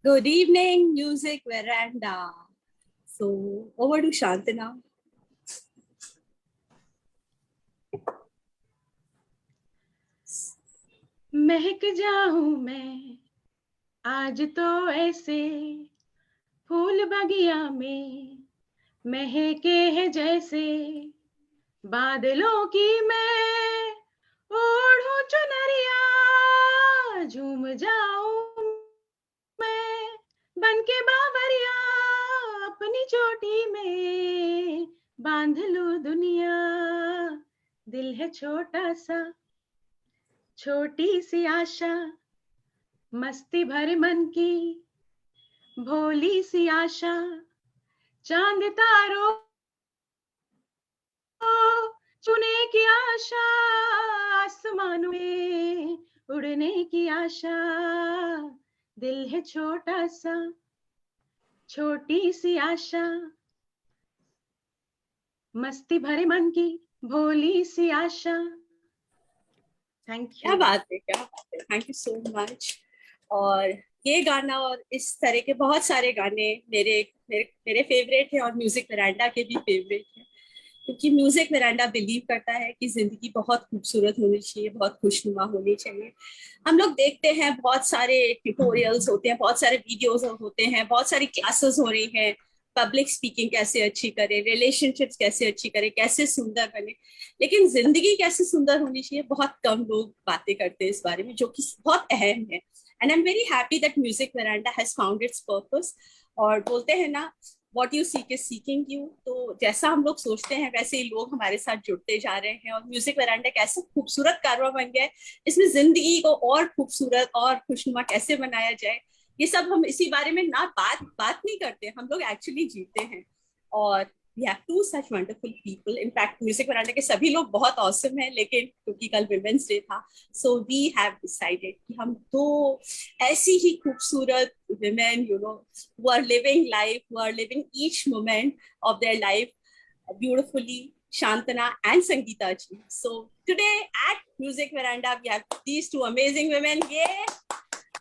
Good evening, Music Veranda. So, over to Shantana. महक जाऊं मैं आज तो ऐसे फूल बगिया में महके है जैसे बादलों की मैं ओढ़ूं चुनरिया झूम जाऊं मैं बन के बावरिया अपनी चोटी में बांध लूं दुनिया दिल है छोटा सा छोटी सी आशा मस्ती भरे मन की भोली सी आशा चांद तारों छूने की आशा आसमानों में उड़ने की आशा दिल है छोटा सा छोटी सी आशा मस्ती भरे मन की भोली सी आशा। थैंक क्या यू। बात है, क्या बात है। Thank you so much. और ये गाना और इस तरह के बहुत सारे गाने मेरे मेरे मेरे फेवरेट है और म्यूजिक वेरांडा के भी फेवरेट है, क्योंकि म्यूजिक वेरांडा बिलीव करता है कि जिंदगी बहुत खूबसूरत होनी चाहिए, बहुत खुशनुमा होनी चाहिए। हम लोग देखते हैं बहुत सारे ट्यूटोरियल्स होते हैं, बहुत सारे वीडियोस होते हैं, बहुत सारी क्लासेस हो रही हैं। पब्लिक स्पीकिंग कैसे अच्छी करे, रिलेशनशिप्स कैसे अच्छी करे, कैसे सुंदर बने। लेकिन जिंदगी कैसे सुंदर होनी चाहिए, बहुत कम लोग बातें करते हैं इस बारे में, जो कि बहुत अहम है। And I am very happy that music veranda has found it's purpose. और बोलते हैं ना, what you seek is seeking you. तो जैसा हम लोग सोचते हैं वैसे ही लोग हमारे साथ जुड़ते जा रहे हैं, और म्यूजिक वेरांडा कैसे खूबसूरत कारवा बन गया है। इसमें जिंदगी को और खूबसूरत और खुशनुमा कैसे बनाया जाए, ये सब हम इसी बारे में ना बात बात नहीं करते, हम लोग एक्चुअली जीते हैं। और we have to such wonderful people. In fact music बनाने के सभी लोग बहुत औसम है, लेकिन क्योंकि कल विमेंस डे था, सो वी हैव डिसाइडेड कि हम दो ऐसी ही खूबसूरत women, who are living life, who are living each moment of their life beautifully, Shantana and Sangeeta ji. So today at Music Veranda, we have these two amazing women. Yay!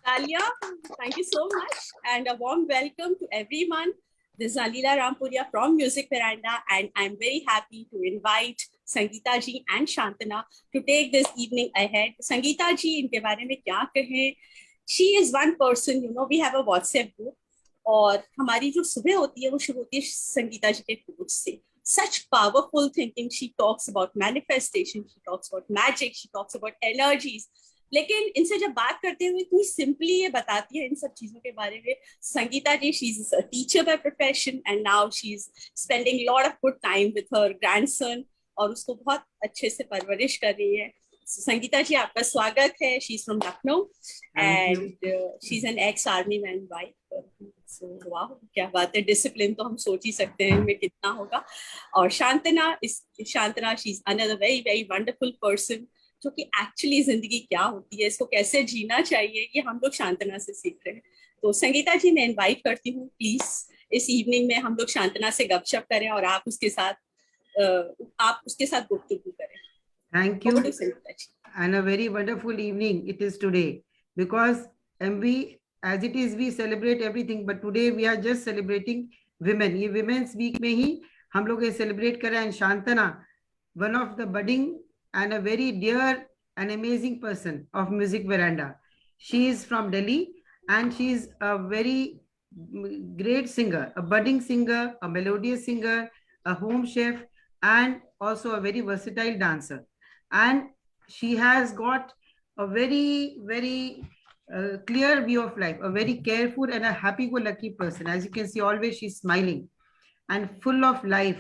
Talia, thank you so much, and a warm welcome to everyone. This is Alila Rampuria from Music Veranda, and I'm very happy to invite Sangeeta ji and Shantana to take this evening ahead. Sangeeta ji, इनके बारे में क्या कहें? She is one person, we have a WhatsApp group, और हमारी जो सुबह होती है वो शुरू होती है संगीता जी के कोच से। Such powerful thinking. She talks about manifestation, she talks about magic, she talks about energies. लेकिन इनसे जब बात करते हुए इतनी सिंपली ये बताती है इन सब चीजों के बारे में। Sangeeta ji, she is a teacher by profession, and now she is spending lot of good time with her grandson, और उसको बहुत अच्छे से परवरिश कर रही है। संगीता जी, आपका स्वागत है। She is from Lucknow and she is an ex army man wife. वाह, क्या बात है। डिसिप्लिन तो हम सोच ही सकते हैं इनमें कितना होगा। और Shantana, she is another very very wonderful person, जो कि एक्चुअली जिंदगी क्या होती है, इसको कैसे जीना चाहिए, ये हम लोग शांतना से सीख रहे हैं। तो संगीता जी, मैं इनवाइट करती हूँ, प्लीज इस इवनिंग में हम लोग शांतना से गपशप करें और आप उसके साथ गुफ्तगू करें। Thank you. And a very wonderful evening it is today, because we, as it is, we celebrate everything, but today we are just celebrating women. ये women's week में ही हम लोग ये celebrate कर रहे हैं। Shantana, one of the budding and a very dear and amazing person of Music Veranda. She is from Delhi, and she is a very great singer, a budding singer, a melodious singer, a home chef, and also a very versatile dancer. And she has got a very, very clear view of life, a very careful and a happy-go-lucky person. As you can see, always she's smiling and full of life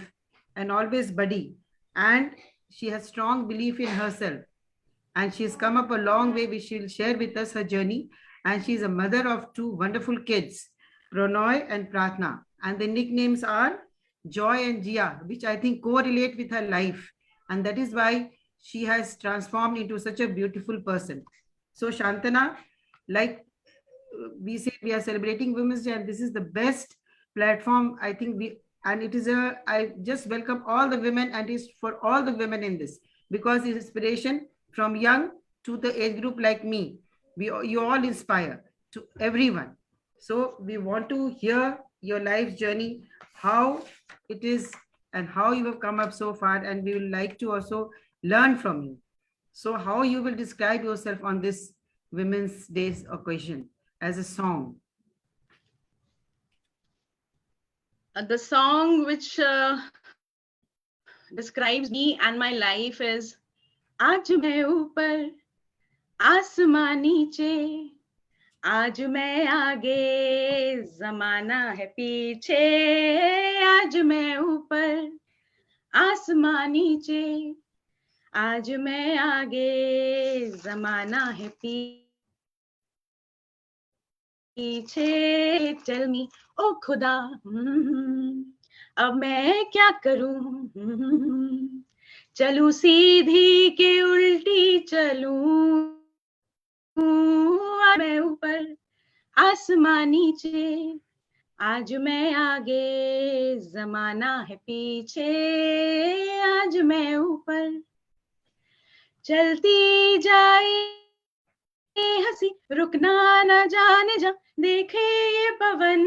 and always buddy. And she has strong belief in herself. And she's come up a long way, which she'll share with us her journey. And she's a mother of two wonderful kids, Pronoy and Pratna. And the nicknames are Joy and Jia, which I think correlate with her life. And that is why she has transformed into such a beautiful person. So Shantana, like we say, we are celebrating Women's Day, and this is the best platform, I think. And it is I just welcome all the women, and it's for all the women in this, because it's inspiration from young to the age group like me. You all inspire to everyone. So we want to hear your life journey, how it is and how you have come up so far, and we would like to also learn from you. So how you will describe yourself on this Women's Day's occasion as a song? The song which describes me and my life is आज मैं ऊपर आसमां नीचे, आज मैं आगे जमाना है पीछे, आज मैं ऊपर आसमां नीचे, आज मैं आगे जमाना है पीछे, टेल मी ओ खुदा अब मैं क्या करूं, चलूं सीधी के उल्टी चलूं, मैं ऊपर आसमां नीचे, आज मैं आगे जमाना है पीछे, आज मैं ऊपर चलती जाए हंसी रुकना न जाने जा, देखे ये पवन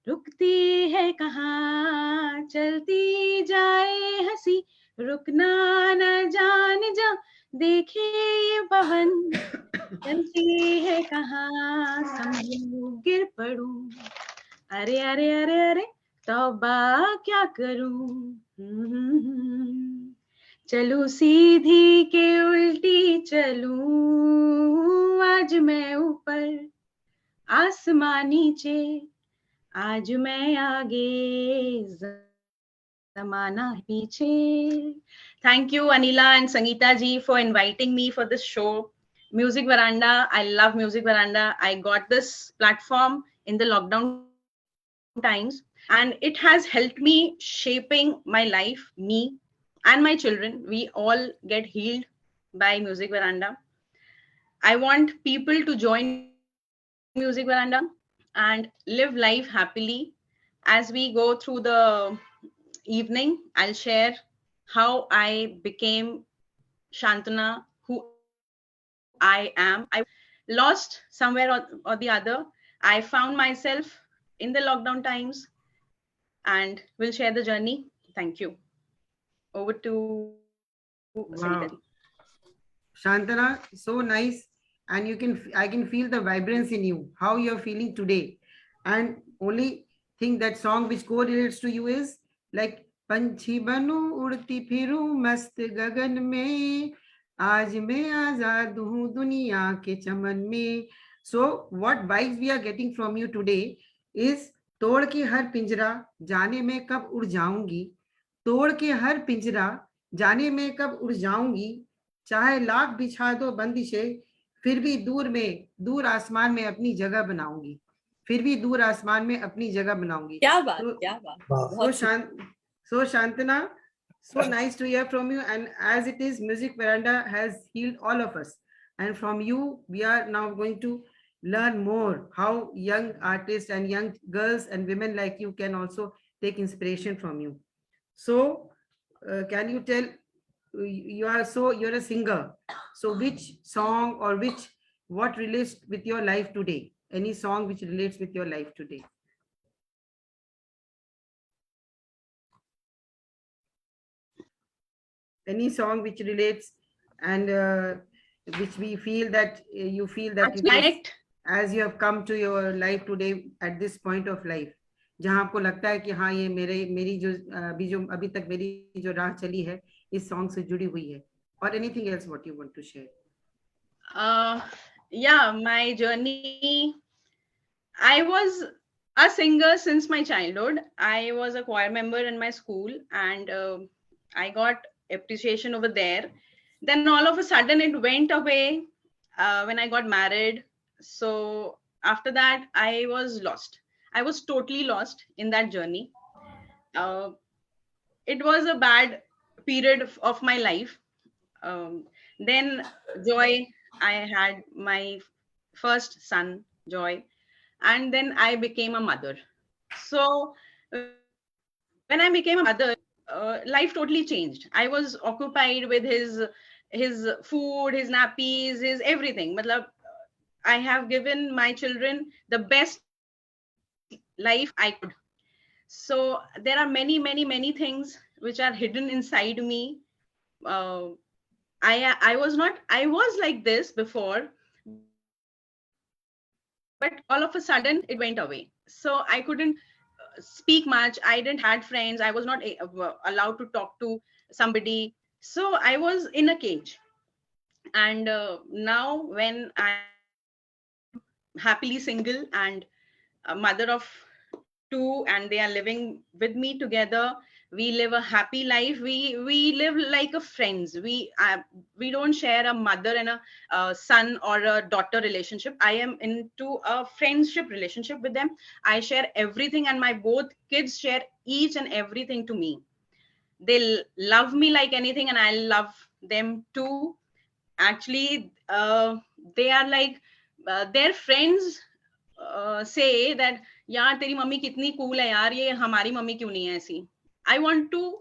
रुकती है कहाँ, चलती जाए हंसी रुकना न जाने जा, देखे ये पवन चलती है कहाँ, समझू गिर पड़ूं, अरे अरे अरे अरे तौबा क्या करूं, चलूं सीधी के उल्टी चलूं, आज मैं ऊपर आसमां नीचे, आज मैं आगे जमाना पीछे. Thank you Anila and Sangeeta ji for inviting me for this show. Music Veranda, I love Music Veranda. I got this platform in the lockdown times and it has helped me shaping my life, me and my children. We all get healed by Music Veranda. I want people to join Music Veranda and live life happily. As we go through the evening, I'll share how I became Shantana, who I am. I lost somewhere or the other. I found myself in the lockdown times and we'll share the journey. Thank you. Over to Wow. Shantana, so nice. And I can feel the vibrance in you, how you're feeling today. And only thing that song which correlates to you is like पंछी बनूं उड़ती फिरूं मस्त गगन में, आज मैं आजाद हूँ दुनिया के चमन में. So what vibes we are getting from you today is तोड़ के हर पिंजरा जाने में कब उड़ जाऊंगी, तोड़ के हर पिंजरा जाने में कब उड़ जाऊंगी, चाहे लाख बिछा दो बंदिशें फिर भी दूर आसमान में अपनी जगह बनाऊंगी, फिर भी दूर आसमान में अपनी जगह बनाऊंगी. क्या बात, क्या बात. So Shantana, so nice to hear from you. And as it is, Music Veranda has healed all of us. And from you, we are now going to learn more how young artists and young girls and women like you can also take inspiration from you. So can you tell, you're a singer. So which song or what relates with your life today? Any song which relates with your life today? Any song which relates and which we feel that you feel that as you have come to your life today at this point of life, जहाँ आपको लगता है कि हाँ ये मेरी जो अभी तक मेरी जो राह चली है इस सॉन्ग से जुड़ी हुई है, or anything else what you want to share? Yeah, my journey. I was a singer since my childhood. I was a choir member in my school and I got appreciation over there. Then all of a sudden it went away when I got married. So after that I was lost. I was totally lost in that journey. It was a bad period of my life. Then Joy, I had my first son, Joy, and then I became a mother. So when I became a mother, life totally changed. I was occupied with his food, his nappies, his everything. I have given my children the best life I could. So there are many things which are hidden inside me. I was like this before, but all of a sudden it went away. So I couldn't speak much. I didn't had friends. I was not allowed to talk to somebody. So I was in a cage. And now when I'm happily single and a mother of 2, and they are living with me together, we live a happy life. We live like a friends. We don't share a mother and a son or a daughter relationship. I am into a friendship relationship with them. I share everything, and my both kids share each and everything to me. They love me like anything, and I love them too. Actually, they are like their friends say that यार तेरी mummy कितनी cool है यार, ये हमारी mummy क्यों नहीं है ऐसी. I want to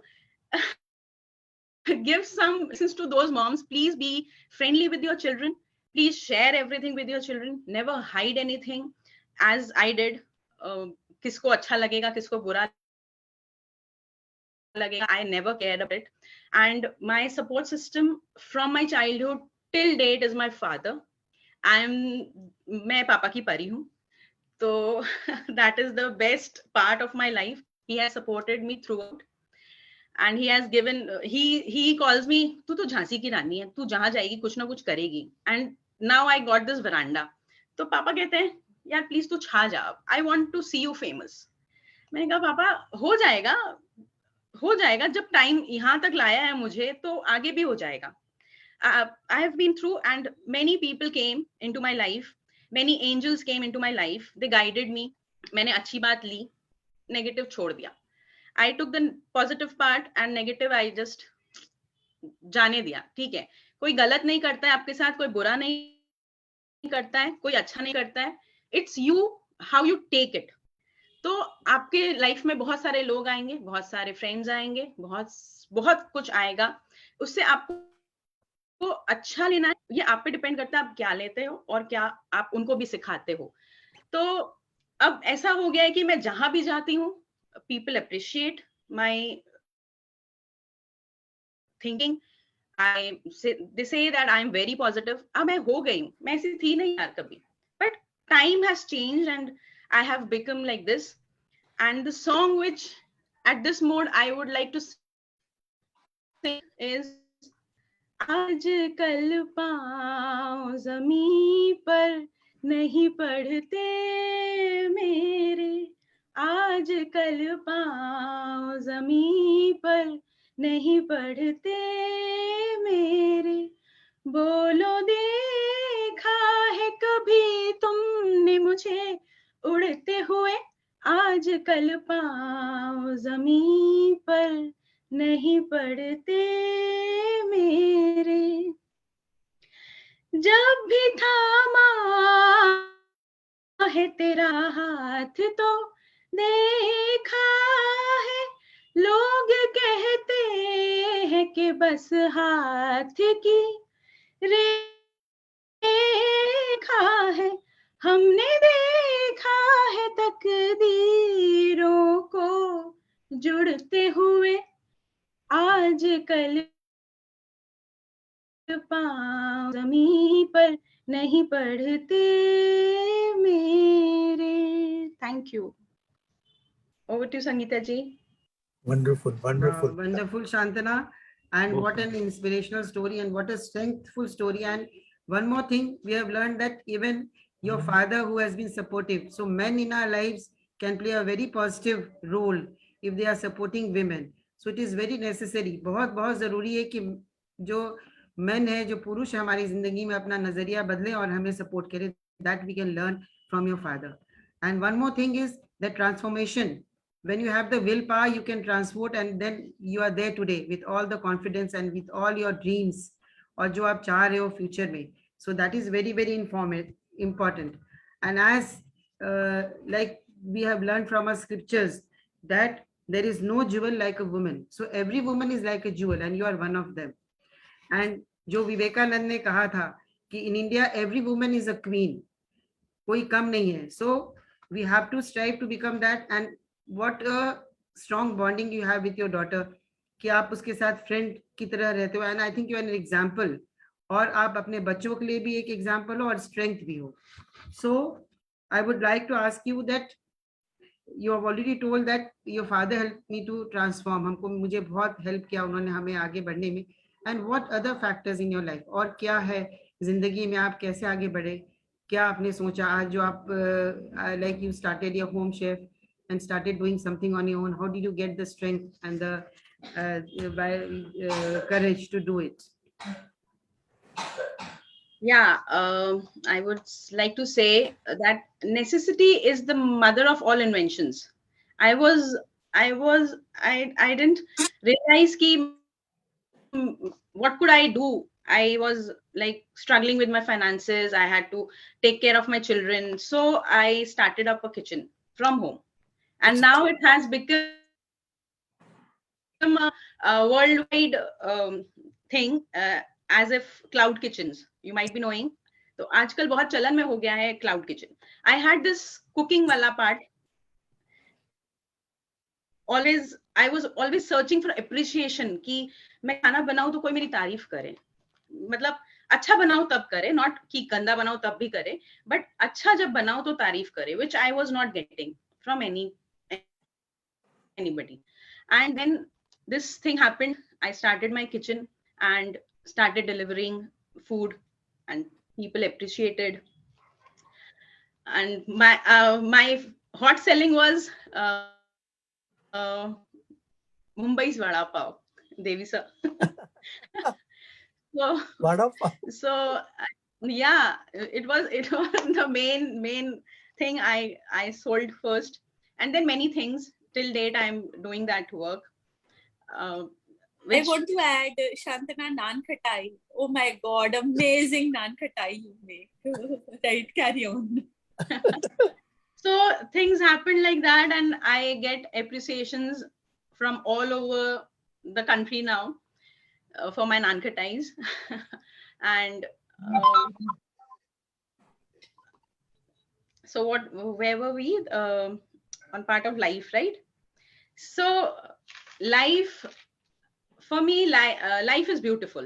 give some lessons to those moms. Please be friendly with your children. Please share everything with your children. Never hide anything as I did. किसको अच्छा लगेगा, किसको बुरा लगेगा, I never cared about it. And my support system from my childhood till date is my father. मैं पापा की परी हूँ. So that is the best part of my life. He has supported me throughout, and he has given. He calls me, "तू तो झांसी की रानी है, तू जहाँ जाएगी कुछ ना कुछ करेगी." And now I got this veranda. तो पापा कहते हैं, "यार प्लीज तू छा जा. I want to see you famous." मैंने कहा पापा हो जाएगा जब टाइम यहाँ तक लाया है मुझे, तो आगे भी हो जाएगा. I have been through, and many people came into my life. Many angels came into my life. They guided me. मैंने अच्छी बात ली, negative छोड़ दिया. I took the positive part, and negative I just जाने दिया. ठीक है, कोई गलत नहीं करता है आपके साथ, कोई बुरा नहीं करता है, कोई अच्छा नहीं करता है. It's you how you take it. तो आपके लाइफ में बहुत सारे लोग आएंगे, बहुत सारे फ्रेंड्स आएंगे, बहुत कुछ आएगा. उससे आपको अच्छा लेना है, ये आप पे डिपेंड करता है आप क्या लेते हो और क्या आप उनको भी सिखाते हो. तो अब ऐसा हो गया है कि मैं जहां भी जाती हूँ, people appreciate my thinking. they say that I am very positive. अब मैं हो गई हूँ, मैं ऐसी थी नहीं यार कभी, but time has changed and I have become like this. And the song which at this mode I would like to sing is आज कल पाँव ज़मीं पर नहीं पड़ते मेरे, आज कल पाँव ज़मीं पर नहीं पड़ते मेरे, बोलो देखा है कभी तुमने मुझे उड़ते हुए, आज कल पाँव ज़मीं पर नहीं पड़ते मेरे. जब भी थामा है तेरा हाथ तो देखा है, लोग कहते हैं कि बस हाथ की रेखा है, हमने देखा है तकदीरों को जुड़ते हुए, आज कल पाँव ज़मीं पर नहीं पड़ते मेरे. Thank you. Over to Sangeeta ji. Wonderful. Wonderful, Shantana. And what an inspirational story, and what a strengthful story. And one more thing, we have learned that even your father who has been supportive. So men in our lives can play a very positive role if they are supporting women. So it is very necessary. बहुत बहुत जरूरी है कि जो men है, जो पुरुष है हमारी जिंदगी में, अपना नजरिया बदले और हमें सपोर्ट करे. That we can learn from your father. And one more thing is the transformation. When you have the willpower, you can transport, and then you are there today with all the confidence and with all your dreams और जो आप चाह रहे हो future में. So that is very important. And as like we have learned from our scriptures that there is no jewel like a woman. So every woman is like a jewel, and you are one of them. And जो विवेकानंद ने कहा था कि in India every woman is a queen, कोई कम नहीं है. So we have to strive to become that. And what a strong bonding you have with your daughter, कि आप उसके साथ फ्रेंड की तरह रहते हो, and I think you are an example. और आप अपने बच्चों के लिए भी एक एग्जाम्पल हो और स्ट्रेंथ भी हो. So I would like to ask you that you have already told that your father helped me to transform. हमको मुझे बहुत हेल्प किया उन्होंने हमें आगे बढ़ने में. And what other factors in your life? और क्या है जिंदगी में आप कैसे आगे बढ़े? क्या आपने सोचा आज जो आप like you started your home chef and started doing something on your own? How did you get the strength and the courage to do it? Yeah, I would like to say that necessity is the mother of all inventions. I didn't realize what could I do. I was like struggling with my finances. I had to take care of my children. So I started up a kitchen from home. And now it has become a worldwide thing, as if cloud kitchens, you might be knowing. तो आजकल बहुत चलन में हो गया है cloud kitchen. I had this cooking वाला part. I was always searching for appreciation कि मैं खाना बनाऊं तो कोई मेरी तारीफ करे. मतलब अच्छा बनाऊं तब करे, not कि गंदा बनाऊं तब भी करे, but अच्छा जब बनाऊं तो तारीफ करे, which I was not getting from anybody. And then this thing happened. I started my kitchen and started delivering food, and people appreciated. And my hot selling was Mumbai's Vada Pav, Devi sir. So yeah, it was the main thing I sold first, and then many things. Till date, I'm doing that work. I want to add, Shantana, naan khatai. Oh my God, amazing naan khatai you make. Right, carry on. So things happen like that, and I get appreciations from all over the country now for my naan khatais. And so where were we? On part of life, right? So life, for me, life is beautiful.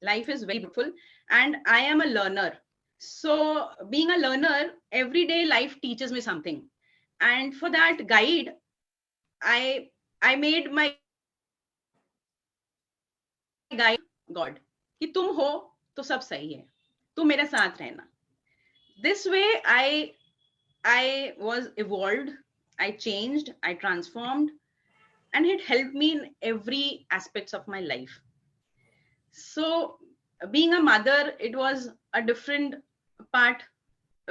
Life is very beautiful, and I am a learner. So being a learner, every day life teaches me something. And for that guide, I made my guide God. कि तुम हो तो सब सही है, तुम मेरे साथ रहना. This way I was evolved, I changed, I transformed, and it helped me in every aspects of my life. So being a mother, it was a different part.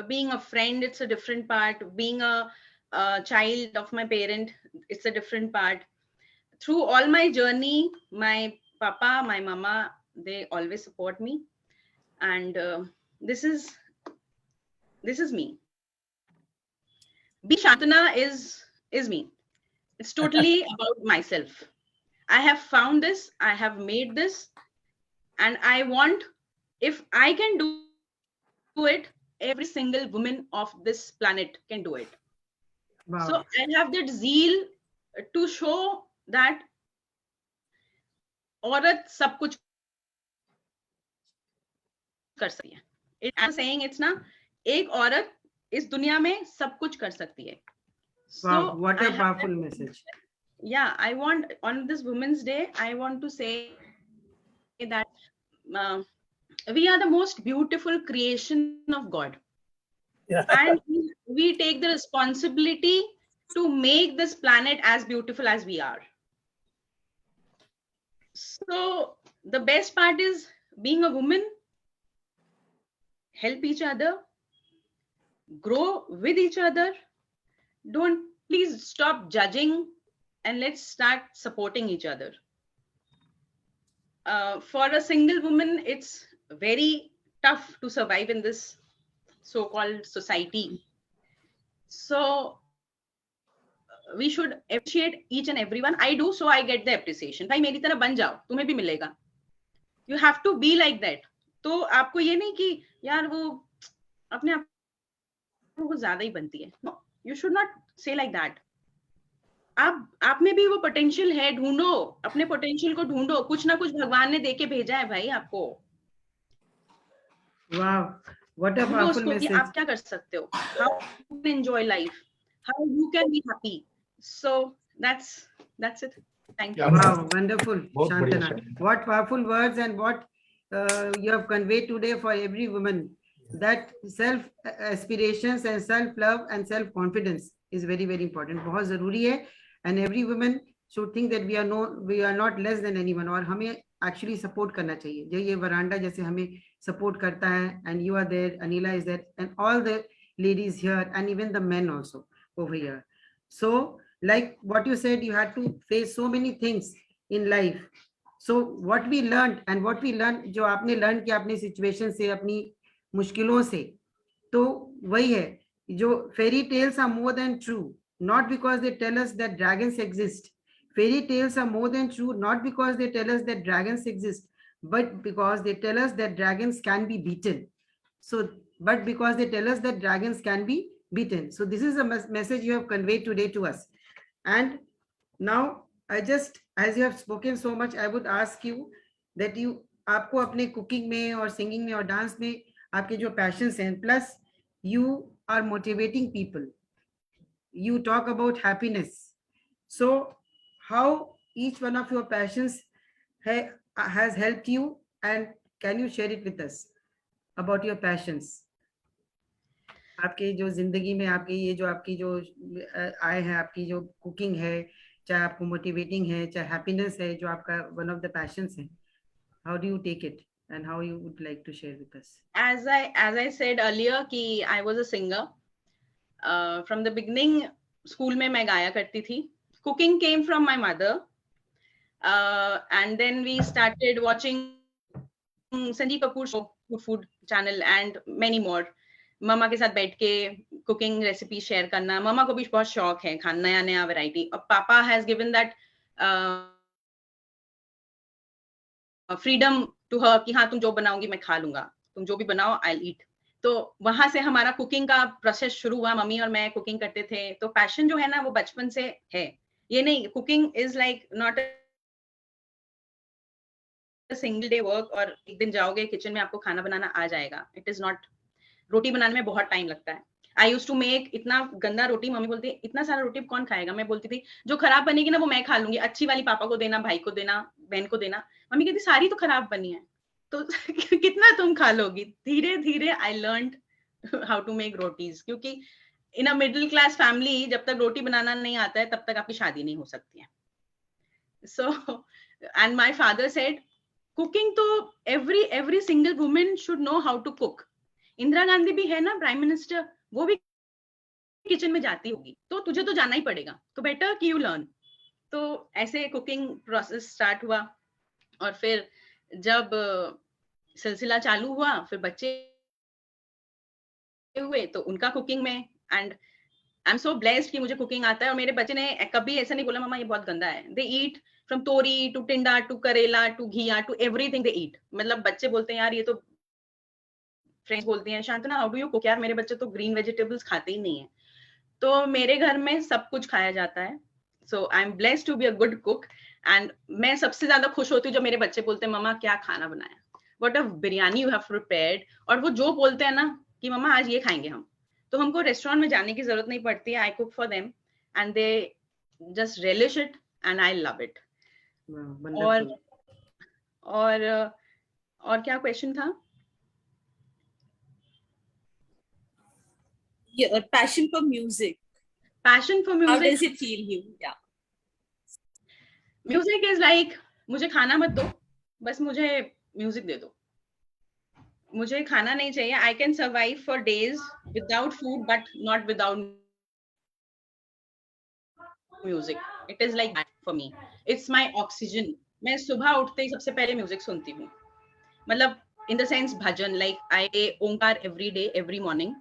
Being a friend, it's a different part. Being a child of my parent, it's a different part. Through all my journey, my papa, my mama, they always support me. And this is me. Be Shantana is me. It's totally about myself. I have found this, I have made this, and I want, if I can do it, every single woman of this planet can do it. Wow. So I have that zeal to show that औरत सब कुछ कर सकती है. I'm saying it's ना, एक औरत इस दुनिया में सब कुछ कर सकती है. Wow, what a powerful message. Yeah, I want, on this Women's Day, I want to say that we are the most beautiful creation of God. Yeah. And we take the responsibility to make this planet as beautiful as we are. So the best part is being a woman, help each other, grow with each other. Don't, please stop judging, and let's start supporting each other. For a single woman, it's very tough to survive in this so-called society. So we should appreciate each and everyone. I do, so I get the appreciation. भाई मेरी तरह बन जाओ, तुम्हें भी मिलेगा. You have to be like that. तो आपको ये नहीं कि यार वो अपने आप को ज्यादा ही बनती है. No, you should not say like that. आप में भी वो पोटेंशियल है, ढूंढो, अपने पोटेंशियल को ढूंढो. कुछ ना कुछ भगवान ने देके भेजा है भाई आपको. Wow, what a powerful message. आप क्या कर सकते हो? How you can enjoy life? How you can be happy? So that's it. Thank you. Wow, wonderful, Shantana. What powerful words and what you have conveyed today for every woman. That self aspirations and self love and self confidence is very, very important. बहुत जरूरी है. And every woman should think that we are not less than anyone. और हमें actually support करना चाहिए. जो ये वरांडा जैसे हमें support करता है, and you are there, Anila is there, and all the ladies here, and even the men also over here. So, like what you said, you had to face so many things in life. So, what we learned, जो आपने learn किया अपनी situation से, अपनी मुश्किलों से, तो वही है, जो fairy tales are more than true, not because they tell us that dragons exist. Fairy tales are more than true, not because they tell us that dragons exist, but because they tell us that dragons can be beaten. So, but because they tell us that dragons can be beaten. So this is a message you have conveyed today to us. And now I just, as you have spoken so much, I would ask you that आपको अपने cooking में और singing में और dance में आपके जो passions हैं, plus you are motivating people. You talk about happiness. So how each one of your passions has helped you, and can you share it with us about your passions? आपके जो जिंदगी में आपके ये जो आपकी जो आए हैं, आपकी जो कुकिंग है, चाहे आपको मोटिवेटिंग है, चाहे हैप्पीनेस है, जो आपका वन ऑफ द पैशंस है, how do you take it and how you would like to share with us? As I said earlier कि I was a singer. From the beginning, school में मैं गाया करती थी. Cooking came from my mother. And then we started watching Sanjeev Kapoor show, food channel, and many more. मम्मा के साथ बैठ के कुकिंग रेसिपी शेयर करना. मम्मा को भी बहुत शौक है खाना, नया नया वैरायटी. और पापा has given that freedom to her कि हाँ तुम जो बनाओगी मैं खा लूंगा, तुम जो भी बनाओ आई विल ईट. तो वहां से हमारा कुकिंग का प्रोसेस शुरू हुआ. मम्मी और मैं कुकिंग करते थे. तो पैशन जो है ना वो बचपन से है. ये नहीं, cooking is like not single day work और एक दिन जाओगे किचन में आपको खाना बनाना आ जाएगा. It is not. रोटी बनाने में बहुत टाइम लगता है. आई यूज टू मेक इतना गंदा रोटी. मम्मी बोलती है इतना सारा रोटी कौन खाएगा. मैं बोलती थी जो खराब बनेगी ना वो मैं खा लूंगी, अच्छी वाली पापा को देना, भाई को देना, बहन को देना. मम्मी कहती सारी तो खराब बनी है तो कितना तुम खा लोगी. धीरे धीरे I learned how to make rotis, क्योंकि in a middle class family जब तक रोटी बनाना नहीं आता है तब तक आपकी शादी नहीं हो सकती है. So and my father said cooking तो every single woman should know how to cook. Indira Gandhi भी है ना प्राइम मिनिस्टर, वो भी किचन में जाती होगी, तो तुझे तो जाना ही पड़ेगा, तो बेटर कि यू लर्न. तो ऐसे कुकिंग प्रोसेस स्टार्ट हुआ. और फिर जब सिलसिला चालू हुआ, फिर बच्चे हुए तो उनका कुकिंग में. And I am so blessed कि मुझे कुकिंग आता है. और मेरे बच्चे ने कभी ऐसा नहीं बोला मम्मा ये बहुत गंदा है. दे ईट फ्रॉम तोरी टू टिंडा टू करेला टू घिया टू एवरीथिंग दे ईट. मतलब बच्चे बोलते हैं यार ये तो, फ्रेंड्स बोलती हैं Shantana how do you cook. यार मेरे बच्चे तो ग्रीन वेजिटेबल्स खाते ही नहीं है. तो मेरे घर में सब कुछ खाया जाता है. So I am blessed to be a good cook. And मैं सबसे ज्यादा खुश होती हूँ जब मेरे बच्चे बोलते हैं मम्मा क्या खाना बनाया, what a biryani you have prepared. और वो जो बोलते हैं ना कि मम्मा आज ये खाएंगे हम, तो हमको रेस्टोरेंट में जाने की जरूरत नहीं पड़ती है. I cook for them and they just relish it and I love it. और क्या क्वेश्चन था? Your passion for music. Passion for music. How does it feel you? Yeah. Music is like मुझे खाना मत दो, बस मुझे म्यूजिक दे दो. मुझे खाना नहीं चाहिए. I can survive for days without food but not without music. It is like that for me. It's my oxygen. मैं सुबह उठते ही सबसे पहले म्यूजिक सुनती हूँ. मतलब in the sense bhajan, like I Onkar every day, every morning.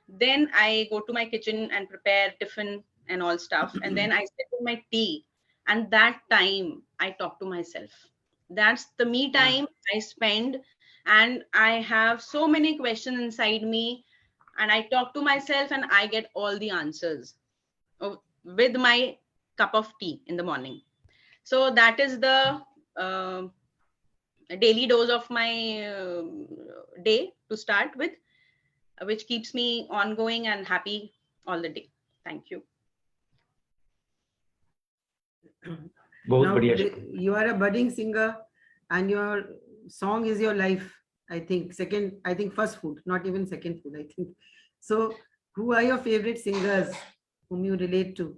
Then I go to my kitchen and prepare tiffin and all stuff. And then I sit with my tea. And that time I talk to myself. That's the me time I spend. And I have so many questions inside me. and I talk to myself and I get all the answers with my cup of tea in the morning. So that is the daily dose of my day to start with, which keeps me ongoing and happy all the day. Thank you. Now, you are a budding singer and your song is your life. I think first food, not even second food, I think. So who are your favorite singers whom you relate to?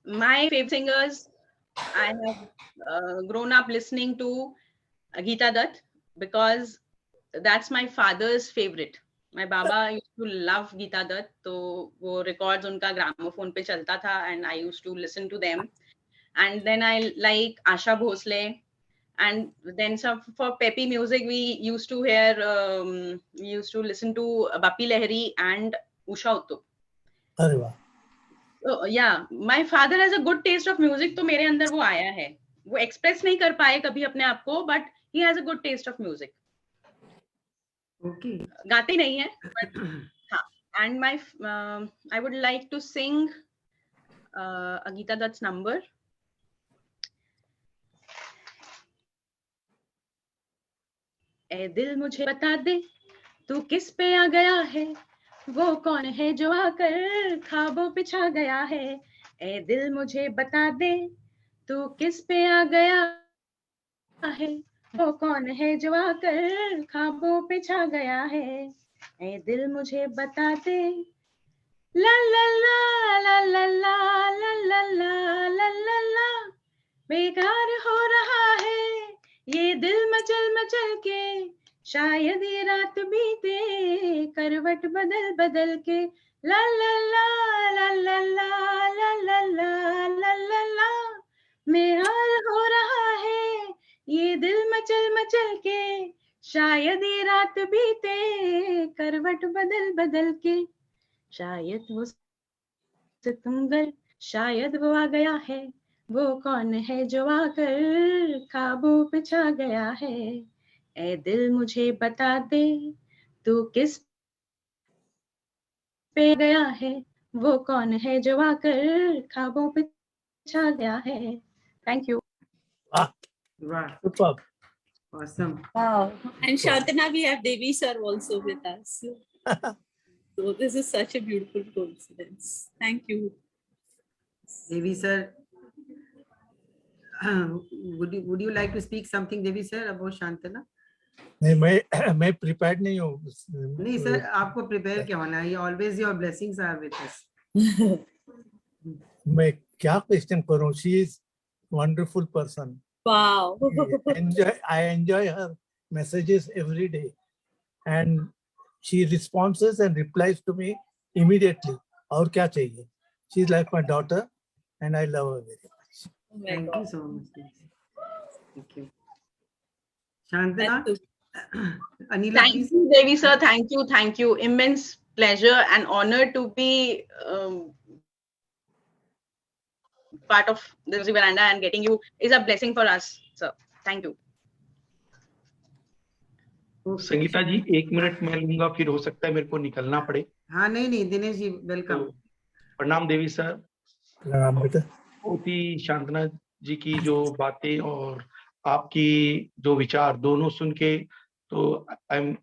My favorite singers, I have grown up listening to Geeta Dutt, because that's my father's favorite. My baba used to love Geeta Dutt, so wo records unka gramophone pe chalta tha, and I used to listen to them. And then I like Asha Bhosle, and then some for peppy music we used to listen to Bappi Lahiri and Usha Uttup. अरे वाह. So, yeah, my father has a good taste of music, तो मेरे अंदर वो आया है. वो express नहीं कर पाए कभी अपने आप को, but he has a good taste of music. Okay. गाते नहीं है, but हाँ. And my I would like to sing Geeta Dutt's number. ए दिल मुझे बता दे तू किस पे आ गया है, वो कौन है जो आकर ख्वाबों पे छा गया है. ए दिल मुझे बता दे तू किस पे आ गया है, वो कौन है जो आकर ख्वाबों पे छा गया है. ए दिल मुझे बता दे. ला ला ला ला ला ला ला ला ला ला ला ला. बेकार हो रहा है ये दिल मचल मचल के, शायद ये रात बीते करवट बदल बदल के. ला ला ला ला ला ला ला ला ला ला ला ला. बेहाल हो रहा है ये दिल मचल मचल के, शायद ये रात बीते करवट बदल बदल के. शायद वो सितमगर, शायद वो आ गया है, वो कौन है जो आकर ख्वाबों पे छा गया है. ए दिल मुझे बता दे तू किस पे गया है, वो कौन है जो आकर ख्वाबों पे छा गया है. Thank you. Wow. Superb. Awesome. Wow. And Shantana, we have Devi sir also with us. So this is such a beautiful coincidence. Thank you. Devi sir, would you like to speak something, Devi sir, about Shantana? नहीं, मैं prepared नहीं हूँ. नहीं sir, आपको prepare क्या होना है? Always your blessings are with us. मैं क्या क्वेश्चन करूँ? She is wonderful person. Wow. I enjoy her messages every day, and she responds and replies to me immediately. और क्या चाहिए? She is like my daughter, and I love her very much. Thank you so much. Thank you. Shantana, Anila, Thank please. you, Devi sir. Thank you. Immense pleasure and honor to be part of the Music Veranda, and getting you is a blessing for us, sir. Thank you. Sangeeta ji 1 minute मैं लूंगा, फिर हो सकता है मेरे को निकलना पड़े. हाँ नहीं दिनेश जी, वेलकम. तो, प्रणाम देवी सर. प्रणाम बेटा. बहुत ही शांतना जी की जो बातें और आपकी जो विचार दोनों सुन के तो आई एम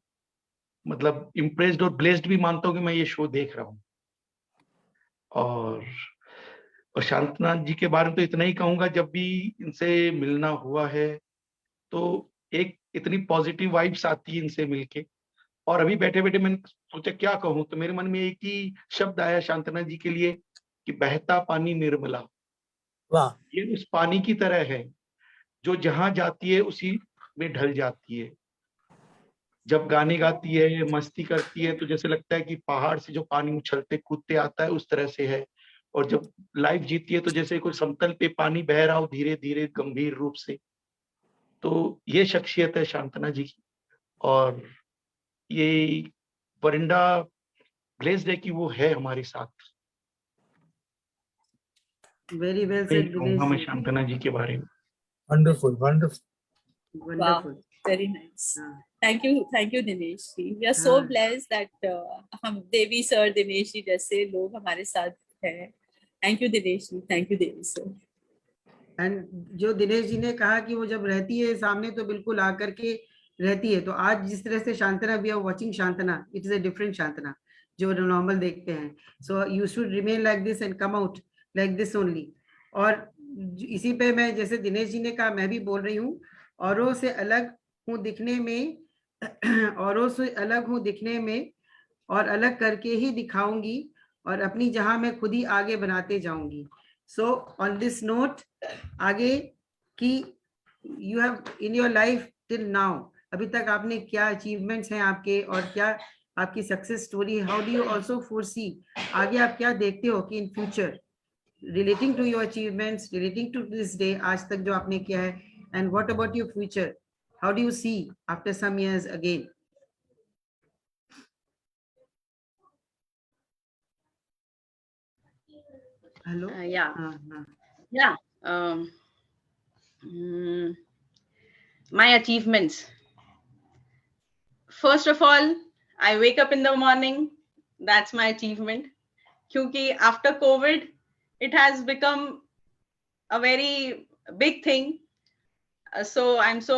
मतलब इम्प्रेस्ड और ब्लेस्ड भी मानता हूँ कि मैं ये शो देख रहा हूँ. और शांतना जी के बारे में तो इतना ही कहूंगा, जब भी इनसे मिलना हुआ है तो एक इतनी पॉजिटिव वाइब्स आती है इनसे मिलके. और अभी बैठे बैठे मैंने सोचा क्या कहूँ, तो मेरे मन में एक ही शब्द आया शांतना जी के लिए कि बहता पानी निर्मला. वाह. ये उस पानी की तरह है जो जहां जाती है उसी में ढल जाती है. जब गाने गाती है, मस्ती करती है, तो जैसे लगता है कि पहाड़ से जो पानी उछलते कूदते आता है उस तरह से है. और जब लाइफ जीती है तो जैसे कोई समतल पे पानी बह रहा हो धीरे धीरे गंभीर रूप से. तो ये शख्सियत है शांतना जी की, और ये वरिंडा ब्लेस्ड है कि वो है हमारे साथ. Very well said, कहूंगा मैं शांतना जी के बारे में. Wonderful. Wonderful. Wow. Very nice. Thank you Dinesh ji. We are so blessed that हम देवी सर, दिनेश जी जैसे लोग हमारे साथ हैं. Thank you Dinesh ji. Thank you Devi sir. And जो दिनेश जी ने कहा कि वो जब रहती है सामने तो बिल्कुल आकर के रहती है, तो आज जिस तरह से Shantanu, we are watching Shantanu, it is a different Shantanu जो नॉर्मल देखते हैं. So you should remain like this and come out like this only. और इसी पे मैं, जैसे दिनेश जी ने कहा, मैं भी बोल रही हूँ, औरों से अलग हूँ दिखने में, औरों से अलग हूँ दिखने में, और अलग करके ही दिखाऊंगी, और अपनी जहां मैं खुद ही आगे बनाते जाऊंगी. सो ऑन दिस नोट, आगे की you have in your life till now, अभी तक आपने क्या अचीवमेंट्स हैं आपके, और क्या आपकी success story, how do you also foresee, आगे आप क्या देखते हो कि in future relating to your achievements, relating to this day, आज तक जो आपने किया है, and what about your future, how do you see after some years again? Hello. Yeah. My achievements. First of all, I wake up in the morning. That's my achievement. Kyunki after COVID, it has become a very big thing. So I'm so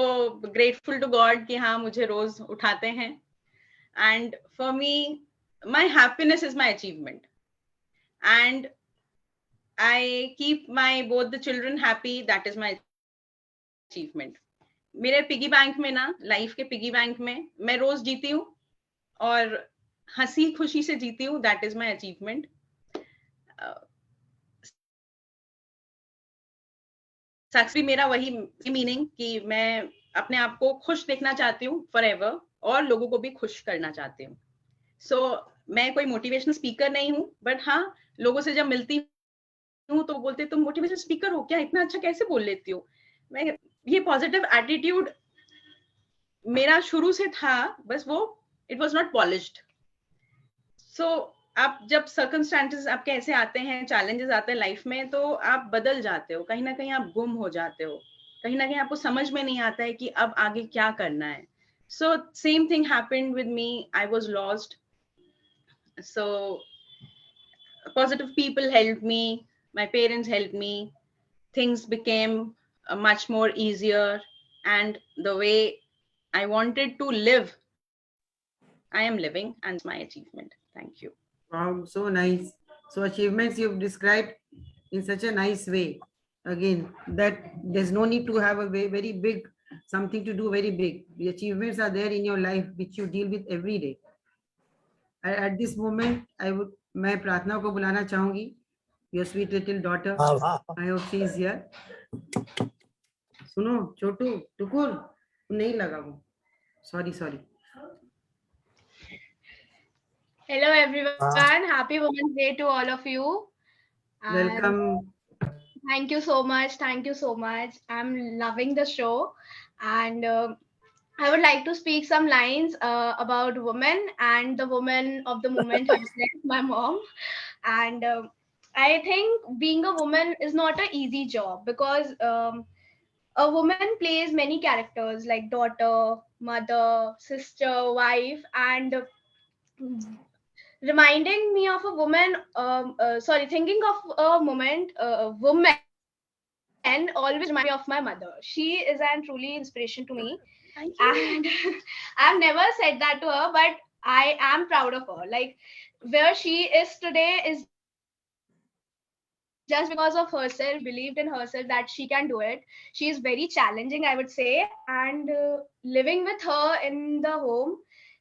grateful to God कि हाँ मुझे रोज उठाते हैं. And for me, my happiness is my achievement. And I keep my both the children happy. That is my achievement. मेरे piggy bank में ना, life के piggy bank में मैं रोज जीती हूँ और हंसी खुशी से जीती हूँ. That is my achievement. Success भी मेरा वही मीनिंग कि मैं अपने आप को खुश देखना चाहती हूँ forever, और लोगों को भी खुश करना चाहती हूँ. So मैं कोई मोटिवेशनल स्पीकर नहीं हूँ, बट हाँ लोगों से जब मिलती हूँ तो बोलते तुम मोटिवेशनल स्पीकर हो क्या, इतना अच्छा कैसे बोल लेती हो. मैं ये पॉजिटिव एटीट्यूड मेरा शुरू से था, बस वो इट वाज नॉट पॉलिश्ड. सो आप जब सर्कमस्टेंसेस आपके ऐसे आते हैं, चैलेंजेस आते हैं लाइफ में, तो आप बदल जाते हो, कहीं ना कहीं आप गुम हो जाते हो, कहीं ना कहीं आपको समझ में नहीं आता है कि अब आगे क्या करना है. So same thing happened with me. I was lost. So positive people helped me, my parents helped me, things became much more easier, and the way I wanted to live, I am living, and it's my achievement. Thank you. Wow, so nice. So achievements you've described in such a nice way, again, that there's no need to have a very big something to do very big. The achievements are there in your life which you deal with every day. At this moment, मैं प्रार्थना को बुलाना चाहूंगी, your sweet little daughter. I hope she is here. सुनो छोटू टुकुर, नहीं लगा वो, sorry. Hello everyone, happy Women's Day to all of you. Welcome. Thank you so much. I'm loving the show, and I would like to speak some lines about women and the woman of the moment herself, my mom. And I think being a woman is not an easy job, because a woman plays many characters like daughter, mother, sister, wife, and reminding me of a woman, thinking of a moment, woman, and always remind me of my mother. She is an truly inspiration to me. Thank you. And I've never said that to her, but I am proud of her. Like, where she is today is just because of herself, believed in herself that she can do it. She is very challenging, I would say, and living with her in the home,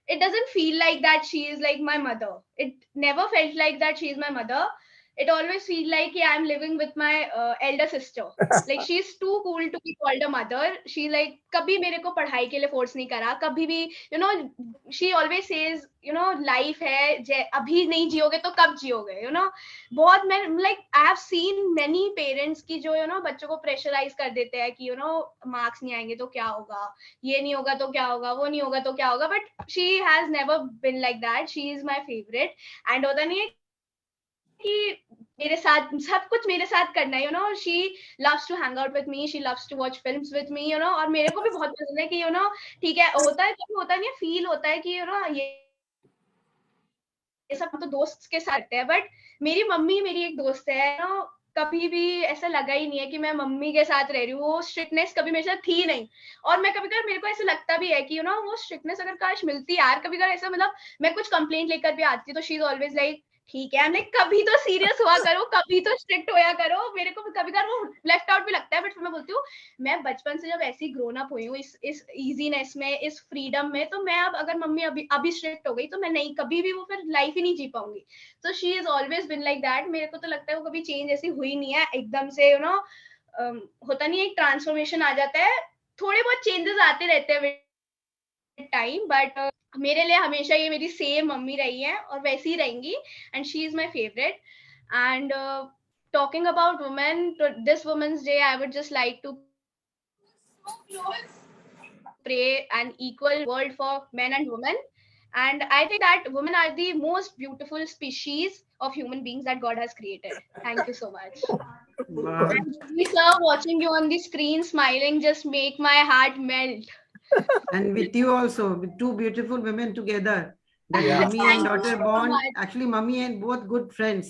it doesn't feel like that she is like my mother. It never felt like that she is my mother. It always feels like, yeah, I'm living with my elder sister. Like, she's too cool to be called a mother. She like kabhi mere ko padhai ke liye force nahi kara, kabhi bhi, you know, she always says, you know, life hai, abhi nahi jiyoge to kab jiyoge, you know. बहुत मैं like I have seen many parents की जो, you know, बच्चों को pressurise कर देते हैं कि, you know, मार्क्स नहीं आएंगे तो क्या होगा, ये नहीं होगा तो क्या होगा, वो नहीं होगा तो क्या होगा. But she has never been like that. She is my favorite. And होता नहीं है कि मेरे साथ सब कुछ मेरे साथ करना है, she loves to hang out with me, she loves to watch films with me, और मेरे को भी बहुत पसंद है कि ठीक है, होता है कभी, होता नहीं है, फील होता है कि ये सब तो दोस्त के साथ करते हैं, बट मेरी मम्मी मेरी एक दोस्त है, कभी भी ऐसा लगा ही नहीं है कि मैं मम्मी के साथ रह रही हूँ। वो स्ट्रिक्टनेस कभी मेरे साथ थी नहीं, और मैं कभी कभी मेरे को ऐसा लगता भी है कि वो स्ट्रिक्टनेस अगर काश मिलती यार, कभी कभी ऐसा मतलब मैं कुछ कंप्लेंट लेकर भी आती तो शी इज ऑलवेज लाइक ठीक है, हमने कभी तो सीरियस हुआ करो, कभी तो स्ट्रिक्ट होया करो। मेरे को कभी कभी वो लेफ्ट आउट भी लगता है, बट फिर मैं बोलती हूँ मैं बचपन से जब ऐसी ग्रोन अप हुई हूँ इस इजीनेस में, इस फ्रीडम में, तो मैं अब अगर मम्मी अभी स्ट्रिक्ट हो गई तो मैं नहीं, कभी भी वो फिर लाइफ ही नहीं जी पाऊंगी। तो she is always been like that. मेरे को तो लगता है वो कभी चेंज ऐसी हुई नहीं है एकदम से, होता नहीं, एक ट्रांसफॉर्मेशन आ जाता है, थोड़े बहुत चेंजेस आते रहते हैं टाइम, बट मेरे लिए हमेशा ये मेरी सेम मम्मी रही है और वैसी ही रहेंगी, and she is my favourite. And talking about women, this Women's Day, I would just like to pray an equal world for men and women. And I think that women are the most beautiful species of human beings that God has created. Thank you so much. Wow. And we, sir, watching you on the screen smiling just make my heart melt. And with you also, with two beautiful women together, that Yeah. mummy and daughter so bond, much. actually mummy and both good friends.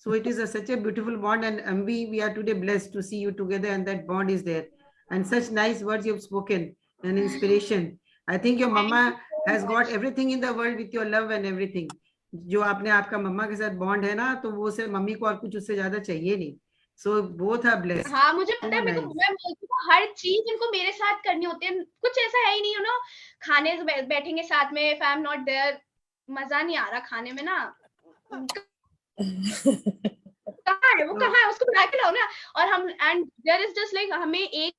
So it is such a beautiful bond, and we are today blessed to see you together, and that bond is there. And such nice words you've spoken, and inspiration. I think your mama has got everything in the world with your love and everything. जो आपने आपका मम्मा के साथ bond है ना, तो वो से मम्मी को और कुछ उससे ज्यादा चाहिए नहीं. So both are blessed. हाँ, मुझे पता है, So मेरे को, nice. मैं बोलती हूँ हर चीज इनको मेरे साथ करनी होती है, कुछ ऐसा है ही नहीं, खाने से बैठेंगे साथ में, if I am not there, मजा नहीं आ रहा खाने में ना, कहाँ है वो, कहाँ है, उसको बुला के लाओ ना। और हम, and there is just like, हमें एक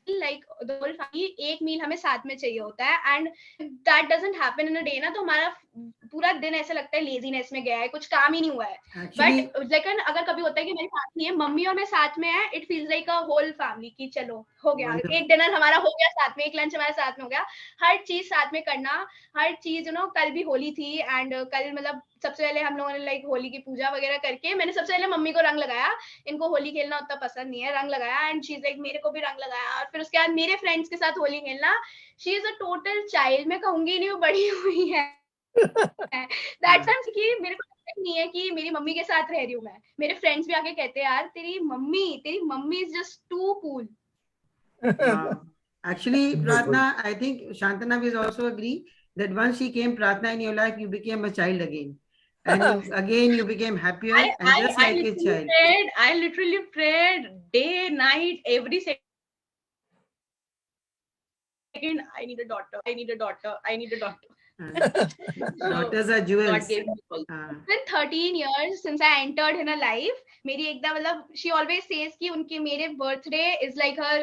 लाइक द होल फैमिली एक मील हमें साथ में चाहिए होता है, and that doesn't happen in a day ना, तो हमारा पूरा दिन ऐसा लगता है लेजीनेस में गया है, कुछ काम ही नहीं हुआ है। Actually, बट लेकिन अगर कभी होता है कि मेरे साथ नहीं है मम्मी और मैं साथ में है, it feels like a whole family की चलो हो गया, Wonderful. एक डिनर हमारा हो गया साथ में, एक लंच हमारे साथ में हो गया, हर चीज साथ में करना, हर चीज कल भी होली थी, एंड कल मतलब सबसे पहले हम लोगों ने लाइक होली की पूजा वगैरह करके, मैंने सबसे पहले मम्मी को रंग लगाया, इनको होली खेलना उतना पसंद नहीं है, रंग लगाया, एंड शी इज लाइक मेरे को भी रंग लगाया, और फिर उसके बाद मेरे फ्रेंड्स के साथ होली खेलना। She is a total child, मैं कहूंगी नहीं वो बड़ी हुई है। दैट्स कि मेरे को नहीं है कि मेरी मम्मी के साथ रह रही हूँ मैं, मेरे फ्रेंड्स भी आके कहते हैं यार तेरी mummy is just too cool. Wow. Actually, Pratna, I think Shantana will also agree that once she came Pratna in your life, you became a child again, and again you became happier and just like a child. I literally prayed day night every second. I need a daughter. I need a daughter. I need a daughter. Daughters are jewels. God gave me both. It's been 13 years since I entered in her life. मेरी एकदम मतलब she always says कि उनके मेरे birthday is like her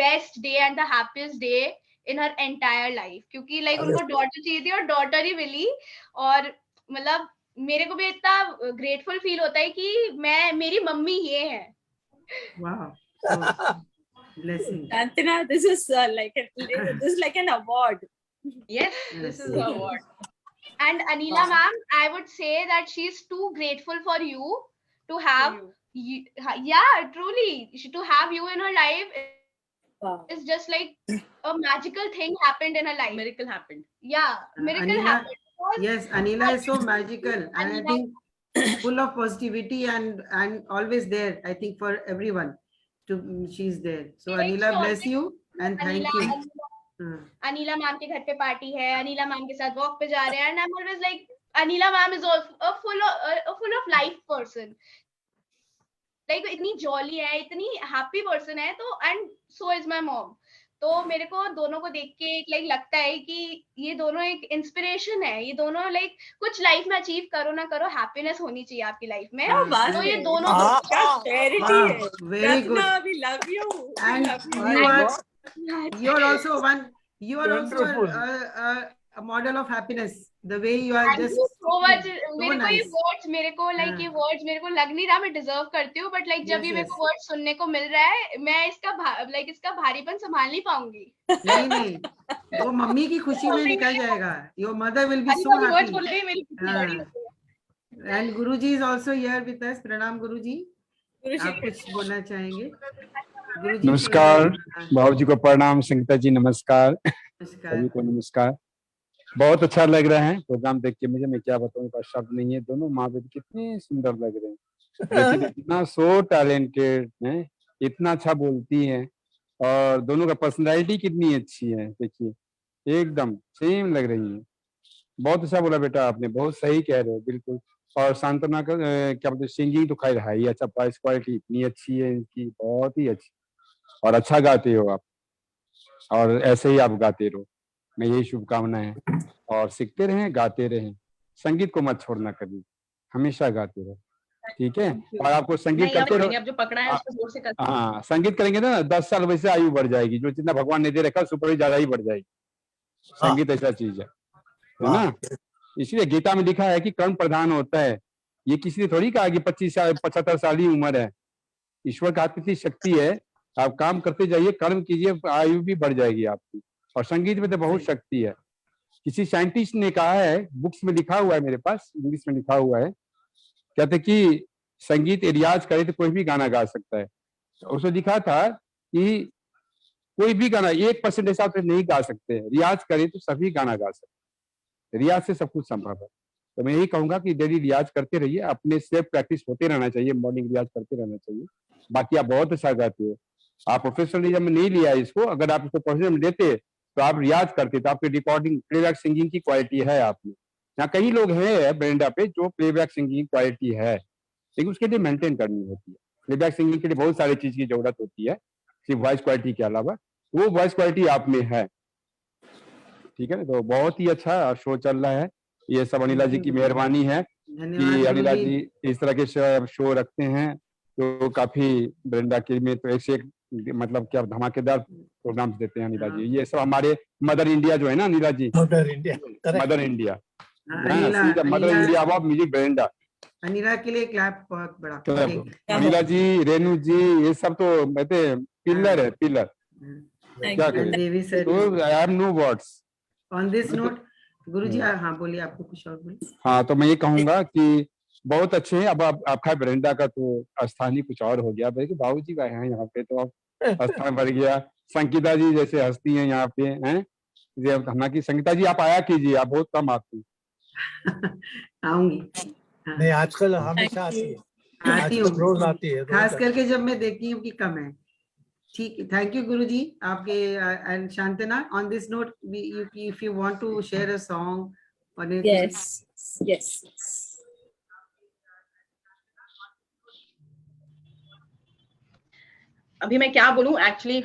best day and the happiest day in her entire life, क्योंकि like उनको daughter चाहिए थी और daughter ही मिली, और मतलब मेरे को भी इतना grateful feel होता है कि मेरी मम्मी ये है। Wow. So, blessing. Shantana, this is like an award. Yes, this is the award. And Anila ma'am, I would say that she's too grateful for you to have you. Yeah, truly, to have you in her life is just like a magical thing happened in her life. Miracle happened. Yeah, miracle Anila, happened. yes, Anila is so magical, and I think full of positivity and always there. I think for everyone, she's there. So Anila, bless you and thank you. Anila ma'am के घर पे party है, Anila ma'am के साथ walk पे जा रहे हैं, and I am always like Anila ma'am is full of life person, like इतनी जॉली है, इतनी हैप्पी पर्सन है, तो and so is my mom. तो मेरे को दोनों को देख के लाइक लगता है कि ये दोनों एक इंस्पिरेशन है, ये दोनों लाइक कुछ लाइफ में अचीव करो ना करो, हैप्पीनेस होनी चाहिए आपकी लाइफ में, तो ये दोनों Charity है। Very good. Ratna, we love you. And you are also a model of happiness. The way you are Thank just you so much. so nice. मेरे को लाइक ये वर्ड्स मेरे को लग नहीं रहा मैं डिजर्व करती हूँ, बट लाइक जब भी मेरे को वर्ड्स सुनने को मिल रहा है, मैं इसका भारीपन संभाल नहीं पाऊंगी। नहीं, वो मम्मी की खुशी में निकल जाएगा. Your mother will be so happy. मेरी And Guruji is also here with us. Pranam Guruji. गुरुजी आप कुछ बोलना चाहेंगे? गुरुजी नमस्कार, बाबू जी को प्रणाम, संगीता जी नमस्कार, नमस्कार। सभी को नमस्कार। बहुत अच्छा लग रहा है प्रोग्राम देख के मुझे, मैं क्या बताऊं, मेरे पास शब्द नहीं है। दोनों माँ बेटी कितने सुंदर लग रहे हैं, देखिए इतना सो टैलेंटेड है, इतना अच्छा बोलती है, और दोनों का पर्सनैलिटी कितनी अच्छी है, देखिए एकदम सेम लग रही है। बहुत अच्छा बोला बेटा आपने, बहुत सही कह रहे हो बिल्कुल। और सांत्वना का क्या बोलते, सिंगिंग तो खैर है ही अच्छा, वॉइस क्वालिटी इतनी अच्छी है इनकी, बहुत ही अच्छी, और अच्छा गाते हो आप, और ऐसे ही आप गाते रहो, मैं यही शुभकामना है। और सीखते रहें, गाते रहें, संगीत को मत छोड़ना कभी, हमेशा गाते रहो, ठीक है। और आपको संगीत करते रहो, अब जो पकड़ा है उसको जोर से कर। हाँ संगीत करेंगे ना 10 साल वैसे आयु बढ़ जाएगी, जो जितना भगवान ने दे रखा सुपर ज्यादा ही बढ़ जाएगी। संगीत ऐसा चीज है ना। इसलिए गीता में लिखा है कि कर्म प्रधान होता है। ये किसी ने थोड़ी कहा कि 25 साल 75 साल ही उम्र है। ईश्वर का हाथ में इतनी शक्ति है, आप काम करते जाइए, कर्म कीजिए, आयु भी बढ़ जाएगी आपकी। और संगीत में तो बहुत शक्ति है। किसी साइंटिस्ट ने कहा है, बुक्स में लिखा हुआ है, मेरे पास इंग्लिश में लिखा हुआ है, कहते कि संगीत रियाज करे तो कोई भी गाना गा सकता है। उसने लिखा था कि कोई भी गाना 1% ऐसा तो नहीं गा सकते हैं, रियाज करे तो सभी गाना गा सकते हैं। रियाज से सब कुछ संभव है। तो मैं यही कहूंगा कि डेली रियाज करते रहिए, अपने सेल्फ प्रैक्टिस होते रहना चाहिए, मॉर्निंग रियाज करते रहना चाहिए। बाकी आप बहुत अच्छा गाते हो, आप प्रोफेशनलिज्म में नहीं लिया इसको, अगर आप इसको प्रोफेशनल में लेते तो आप रियाज करते, तो आपकी रिकॉर्डिंग प्लेबैक सिंगिंग की क्वालिटी है आप में। यहाँ कई लोग हैं ब्रेंडा पे जो प्लेबैक सिंगिंग क्वालिटी है, लेकिन उसके लिए मेंटेन करनी होती है। प्लेबैक सिंगिंग के लिए बहुत सारी चीज की जरूरत होती है, सिर्फ वॉइस क्वालिटी के अलावा, वो वॉइस क्वालिटी आप में है, ठीक है ना। तो बहुत ही अच्छा शो चल रहा है, ये सब अनिला जी की मेहरबानी है कि अनिला जी इस तरह के शो रखते हैं, तो काफी ब्रेंडा के में तो एक से एक मतलब क्या धमाकेदार प्रोग्राम्स देते हैं अनिला जी। ये सब हमारे मदर इंडिया जो है ना Anila ji, mother India mother India of music veranda. Anila के लिए क्लैप बहुत बड़ा। अनिला जी, रेणु जी, ये सब तो कहते पिलर है, पिलर। क्या करें, तो I have no words on this note. Guruji हाँ बोलिए, आपको कुछ और बोलिए। हाँ, तो मैं ये कहूंगा कि बहुत अच्छे हैं। अब आपका ब्रेंडा का तो स्थान ही कुछ और हो गया, भाई बाबू जी का है यहाँ पे, तो अब स्थान बढ़ गया। संगीता जी जैसे हस्ती हैं यहाँ पे हैं, हालांकि संगीता जी आप आया कीजिए, आप बहुत कम आती। आऊंगी नहीं, आजकल हमेशा आती हूँ, रोज आती है, खास करके जब मैं देखती हूँ कि कम है। ठीक है, थैंक यू गुरुजी आपके। And Shantanu, on this note, if you want to share a song और यस अभी मैं क्या बोलूं, एक्चुअली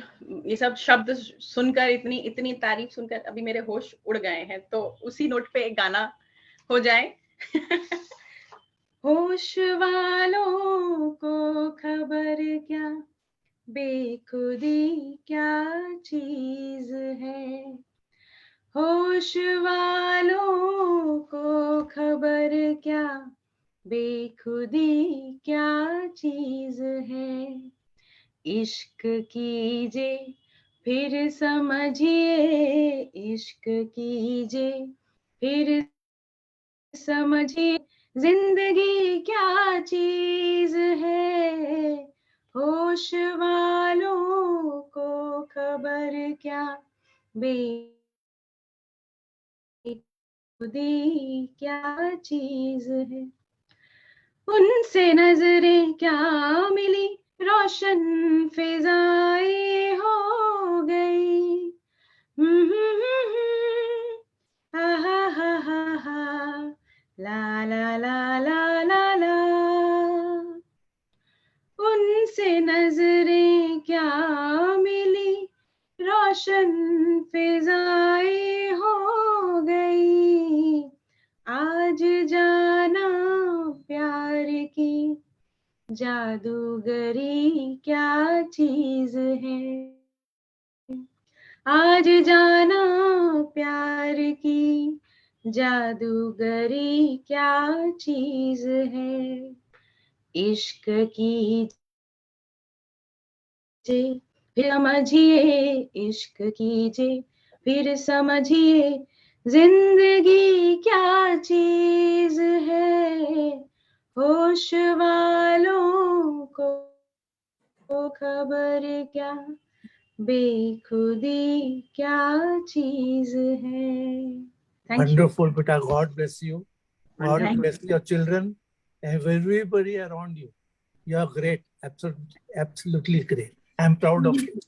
ये सब शब्द सुनकर, इतनी तारीफ सुनकर अभी मेरे होश उड़ गए हैं। तो उसी नोट पे एक गाना हो जाए। होश वालों को खबर क्या, बेखुदी क्या चीज है। होश वालों को खबर क्या, बेखुदी क्या चीज है। इश्क कीजिए फिर समझिए, इश्क कीजिए फिर समझिए, जिंदगी क्या चीज है। होश वालों को खबर क्या, बेखुदी क्या चीज है। उनसे नजरें क्या मिली, रोशन फिजाएं हो गई। हा हा हा हा, ला ला ला ला ला ला। उनसे नजरें क्या मिली, रोशन फिजाएं हो गई। आज जाना प्यार की जादूगरी क्या चीज है। आज जाना प्यार की जादूगरी क्या चीज है। इश्क कीजिए फिर समझिए, इश्क कीजिए फिर समझिए, जिंदगी क्या चीज है, होश वालों को खबर क्या, बेखुदी क्या चीज है. Thank you. Wonderful, beta. God bless you. God Wonderful. bless your children and everybody around you. You are great. Absolutely, absolutely great. I'm proud of you.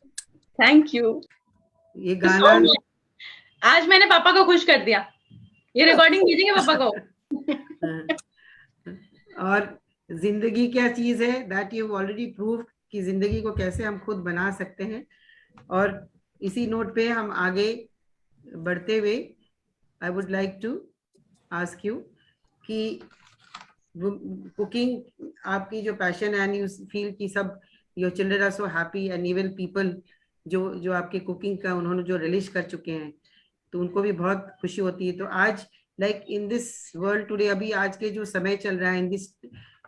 Thank you. ये गाना आज मैंने पापा को खुश कर दिया. ये रिकॉर्डिंग भेजेंगे पापा को. और जिंदगी क्या चीज है, दैट यू ऑलरेडी प्रूव कि जिंदगी को कैसे हम खुद बना सकते हैं. और इसी नोट पे हम आगे बढ़ते हुए I would like to ask you कि कुकिंग आपकी जो पैशन है, एंड यू फील कि सब your children are so happy and even people जो आपके कुकिंग का उन्होंने जो रिलीज कर चुके हैं तो उनको भी बहुत खुशी होती है. तो आज like in this world today, अभी आज के जो समय चल रहा है, in this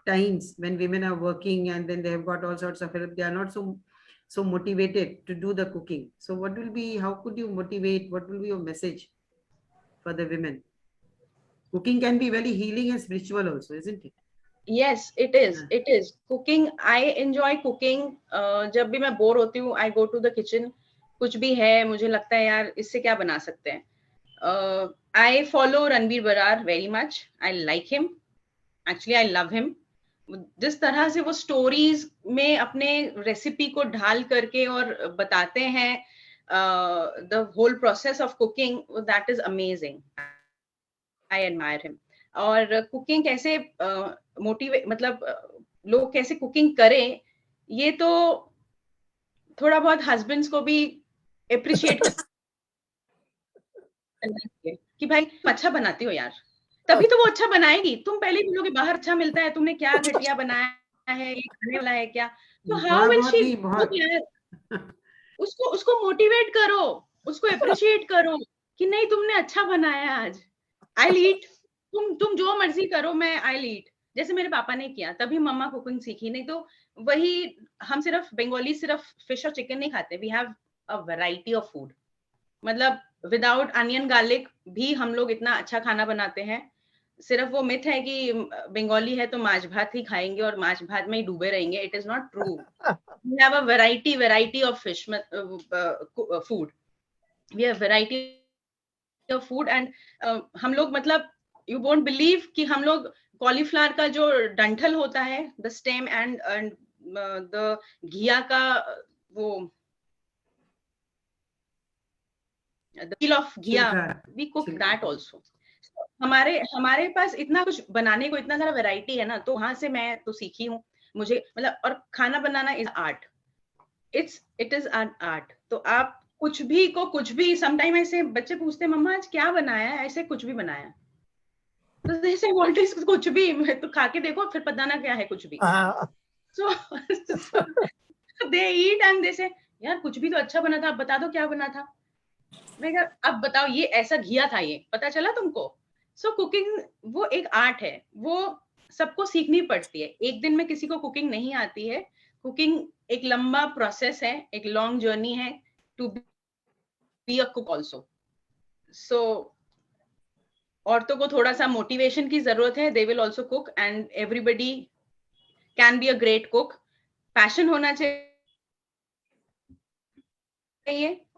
times when women are working and then they have got all sorts of help, they are not so motivated to do the cooking. So what will be, how could you motivate, what will be your message for the women? Cooking can be very healing and spiritual also, isn't it? Yes, it is. It is. Cooking, I enjoy cooking. जब भी मैं bore होती हूँ, I go to the kitchen. कुछ भी है, मुझे लगता है यार इससे क्या बना सकते हैं. I follow Ranbir Barar very much. I like him. Actually, I love him. जिस तरह से वो स्टोरीज में अपने रेसिपी को ढाल करके और बताते हैं, the whole process of cooking, that is amazing. I admire him. और कुकिंग कैसे मोटिवेट, मतलब लोग कैसे कुकिंग करें, ये तो थोड़ा बहुत हस्बैंड्स को भी अप्रिशिएट कि भाई तुम अच्छा बनाती हो यार, तभी तो वो अच्छा बनाएगी. तुम पहले बोलोगे बाहर अच्छा मिलता है, तुमने क्या घटिया बनाया है, ये खाने वाला है क्या, तो हाउ विल शी कुक यार. उसको मोटिवेट करो, उसको अप्रिशिएट करो कि नहीं तुमने अच्छा बनाया आज, आई ईट. तुम जो मर्जी करो, मैं आई ईट. जैसे मेरे पापा ने किया, तभी मम्मा कुकिंग सीखी. नहीं तो वही, हम सिर्फ बंगाली सिर्फ फिश और चिकन नहीं खाते. We have a variety of food. मतलब विदाउट अनियन गार्लिक भी हम लोग इतना अच्छा खाना बनाते हैं. सिर्फ वो मिथ है कि बंगाली है तो माछ भात ही खाएंगे और माछ भात में ही डूबे रहेंगे. It is not true. We have a variety of fish food. We have variety of food. And हम लोग, मतलब यू वोंट बिलीव कि हम लोग कॉलीफ्लावर का जो डंठल होता है, द स्टेम एंड द घिया का वो the peel of ghia, we cook that also. हमारे पास इतना कुछ बनाने को, इतना सारा वैरायटी है ना, तो वहां से मैं तो सीखी हूँ. मुझे मतलब, और खाना बनाना is art. It is an art. तो आप कुछ भी समटाइम ऐसे बच्चे पूछते हैं मम्मा आज क्या बनाया, ऐसे कुछ भी बनाया, तो जैसे व्हाट इज कुछ भी, तो खा के देखो फिर पता ना क्या है कुछ भी. सो दे ईट एंड दे से यार कुछ भी तो अच्छा बना था, अब बता दो क्या बना था. मैं कहा अब बताओ ये ऐसा घिया था, ये पता चला तुमको. सो कुकिंग वो एक आर्ट है, वो सबको सीखनी पड़ती है. एक दिन में किसी को कुकिंग नहीं आती है. कुकिंग एक लंबा प्रोसेस है, एक लॉन्ग जर्नी है to be a cook also. So औरतों को थोड़ा सा मोटिवेशन की जरूरत है. They will also cook and everybody can be a great cook. Passion होना चाहिए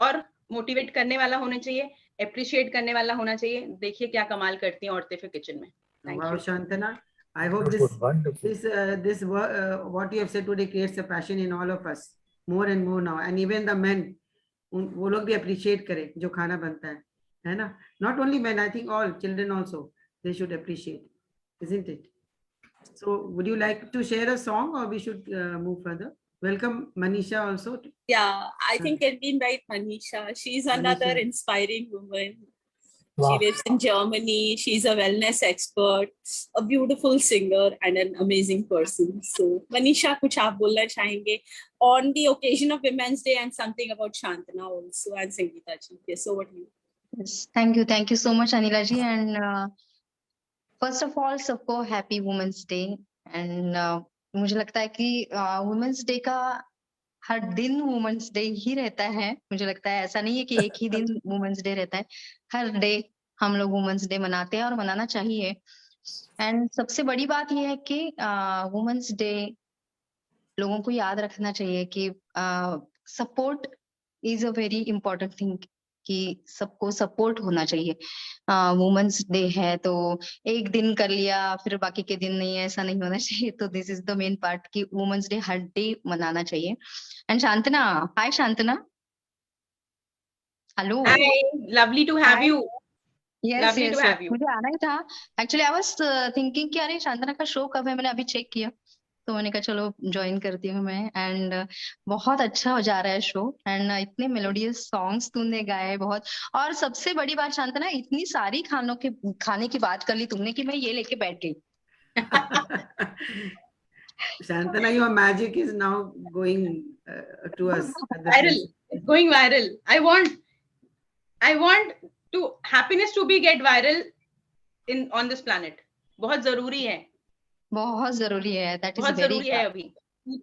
और मोटिवेट करने वाला होना चाहिए, अप्रिशिएट करने वाला होना चाहिए. देखिए क्या कमाल करती हैं औरतें फिर किचन में. Wow, Shantana, I hope this what you have said today creates a passion in all of us more and more now, and even the men, वो लोग भी appreciate करें जो खाना बनता है ना. Not only men, I think all children also, they should appreciate, isn't it? So would you like to share a song or we should move further? Welcome Manisha also. Yeah, I think can we invite Manisha. She's another inspiring woman. Wow. She lives in Germany. She's a wellness expert, a beautiful singer, and an amazing person. So, Manisha, kuch aap bolna chahenge on the occasion of Women's Day and something about Shantana also and Sangeeta ji. Yes, over to you. Yes, thank you so much, Anila ji. And first of all, सबको Happy Women's Day. And मुझे लगता है कि women's day का हर दिन women's day ही रहता है. मुझे लगता है ऐसा नहीं है कि एक ही दिन वुमेन्स डे रहता है. हर डे हम लोग वुमेन्स डे मनाते हैं और मनाना चाहिए। एंड सबसे बड़ी बात यह है कि वुमेन्स डे लोगों को याद रखना चाहिए कि support is a very important thing, कि सबको सपोर्ट होना चाहिए। वुमेन्स डे है तो एक दिन कर लिया फिर बाकी के दिन नहीं, ऐसा नहीं होना चाहिए। तो this is the main part कि वुमेन्स डे हर डे मनाना चाहिए। And Shantanu, hi Shantanu, hello. Hi, lovely to have Hi. you. Yes Lovely yes to have you. मुझे आना ही था एक्चुअली। आई वाज थिंकिंग कि अरे शांतना का शो कब है, मैंने अभी चेक किया तो मैंने कहा चलो ज्वाइन करती हूँ मैं। एंड बहुत अच्छा हो जा रहा है शो, एंड इतने मेलोडियस सॉन्ग्स तूने गाए बहुत। और सबसे बड़ी बात शांतना, इतनी सारी खाने की बात कर ली तुमने कि मैं ये लेके बैठ गई। Shantana, your magic is now going to us. At the Viral. place. It's going viral. I want to happiness to be get viral in on this planet. बहुत जरूरी है. बहुत जरूरी है, दैट इज बहुत वेरी जरूरी है अभी.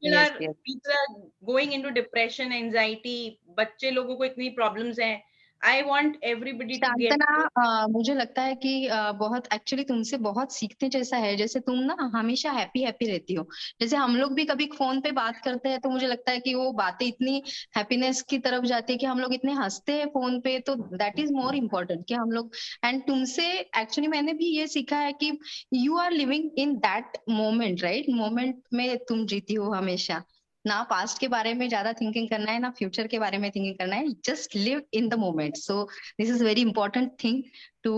Yes, yes. People are going into depression, anxiety. बच्चे लोगों को इतनी problems हैं. I want everybody to get. Shantana, मुझे लगता है कि बहुत एक्चुअली तुमसे बहुत सीखने जैसा है। जैसे तुम ना हमेशा हैप्पी हैप्पी रहती हो। जैसे हम लोग भी कभी फोन पे बात करते हैं तो मुझे लगता है कि वो बातें इतनी हैप्पीनेस की तरफ जाती है कि हम लोग इतने हंसते हैं फोन पे, तो दैट इज मोर इम्पोर्टेंट कि हम लोग। एंड तुमसे एक्चुअली मैंने भी ये सीखा है कि you are living in that moment, right? Moment में तुम जीती हो हमेशा। ना पास्ट के बारे में ज्यादा थिंकिंग करना है, ना फ्यूचर के बारे में थिंकिंग करना है, just live in the moment. So this is very important thing to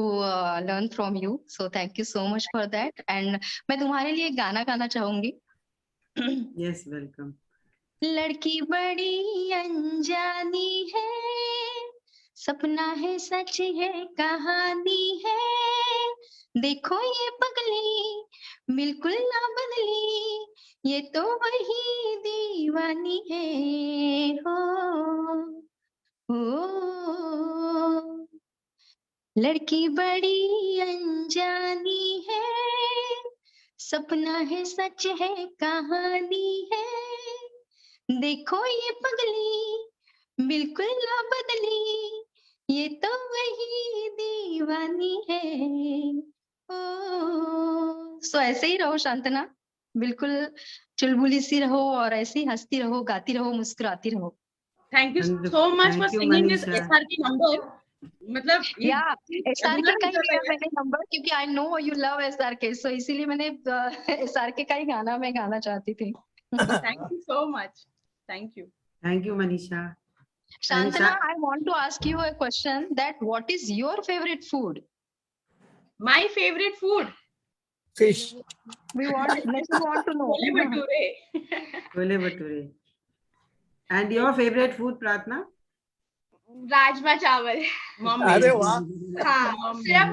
learn from you, so thank you so much for that। and मैं तुम्हारे लिए एक गाना गाना चाहूंगी। Yes, welcome. लड़की बड़ी अनजानी है, सपना है सच है कहानी है, देखो ये पगली बिल्कुल ना बदली, ये तो वही दीवानी है। हो लड़की बड़ी अनजानी है, सपना है सच है कहानी है, देखो ये पगली बिल्कुल ना बदली, ये तो वही दीवानी है। ओ सो ऐसे ही रहो शांतना, बिल्कुल चुलबुली सी रहो और ऐसे ही हंसती रहो, गाती रहो, मुस्कुराती रहो। Thank you Wonderful. so much Thank for you, singing this Manisha. SRK number. मतलब ये या एसआरके का ही अधूरा लिया मैंने नंबर, क्योंकि I know you love SRK, so इसीलिए मैंने एसआरके का ही गाना मैं गाना चाहती थी। Thank you so much. Thank you. Thank you, Manisha. Shantana, I want to ask you a question that what is your favorite food? My favorite food. Fish. We want to know. Chole bhature. Chole bhature. And your favorite food, Pratna? Rajma चावल। Mummy. अरे वाह, हाँ, सिर्फ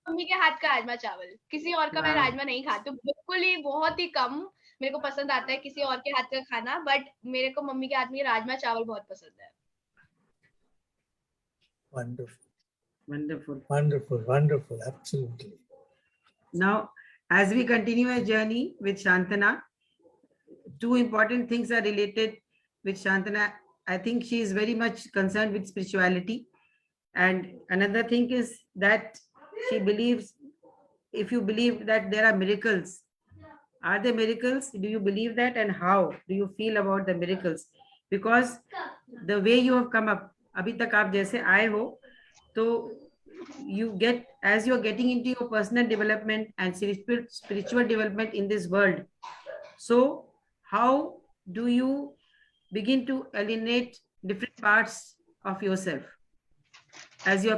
mummy के हाथ का राजमा चावल, किसी और का मैं वाह। राजमा नहीं खाती हूँ, बिल्कुल ही बहुत ही कम मेरे को पसंद आता है किसी और के हाथ का खाना, बट मेरे को मम्मी के हाथ में राजमा चावल बहुत पसंद है। wonderful, Wonderful. wonderful, wonderful, absolutely. Now, as we continue our journey with Shantana, two important things are related with Shantana. I think she is very much concerned with spirituality. And another thing is that she believes, if you believe that there are miracles, are there miracles? Do you believe that? And how do you feel about the miracles? Because the way you have come up, abhi tak aap jaise aaye ho, to you get, as you're getting into your personal development and spiritual development in this world. So how do you begin to alienate different parts of yourself as you're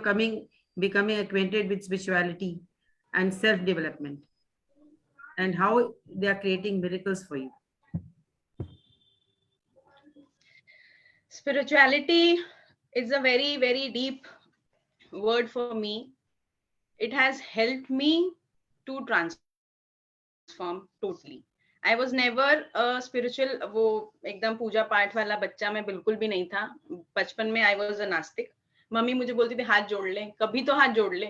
becoming acquainted with spirituality and self-development, and how they are creating miracles for you? Spirituality is a very, very deep word for me. It has helped me to transform totally. I was never a spiritual, वो एकदम पूजा पाठ वाला बच्चा मैं बिल्कुल भी नहीं था। बचपन में I was a नास्तिक। मम्मी मुझे बोलती थी हाथ जोड़ ले, कभी तो हाथ जोड़ ले।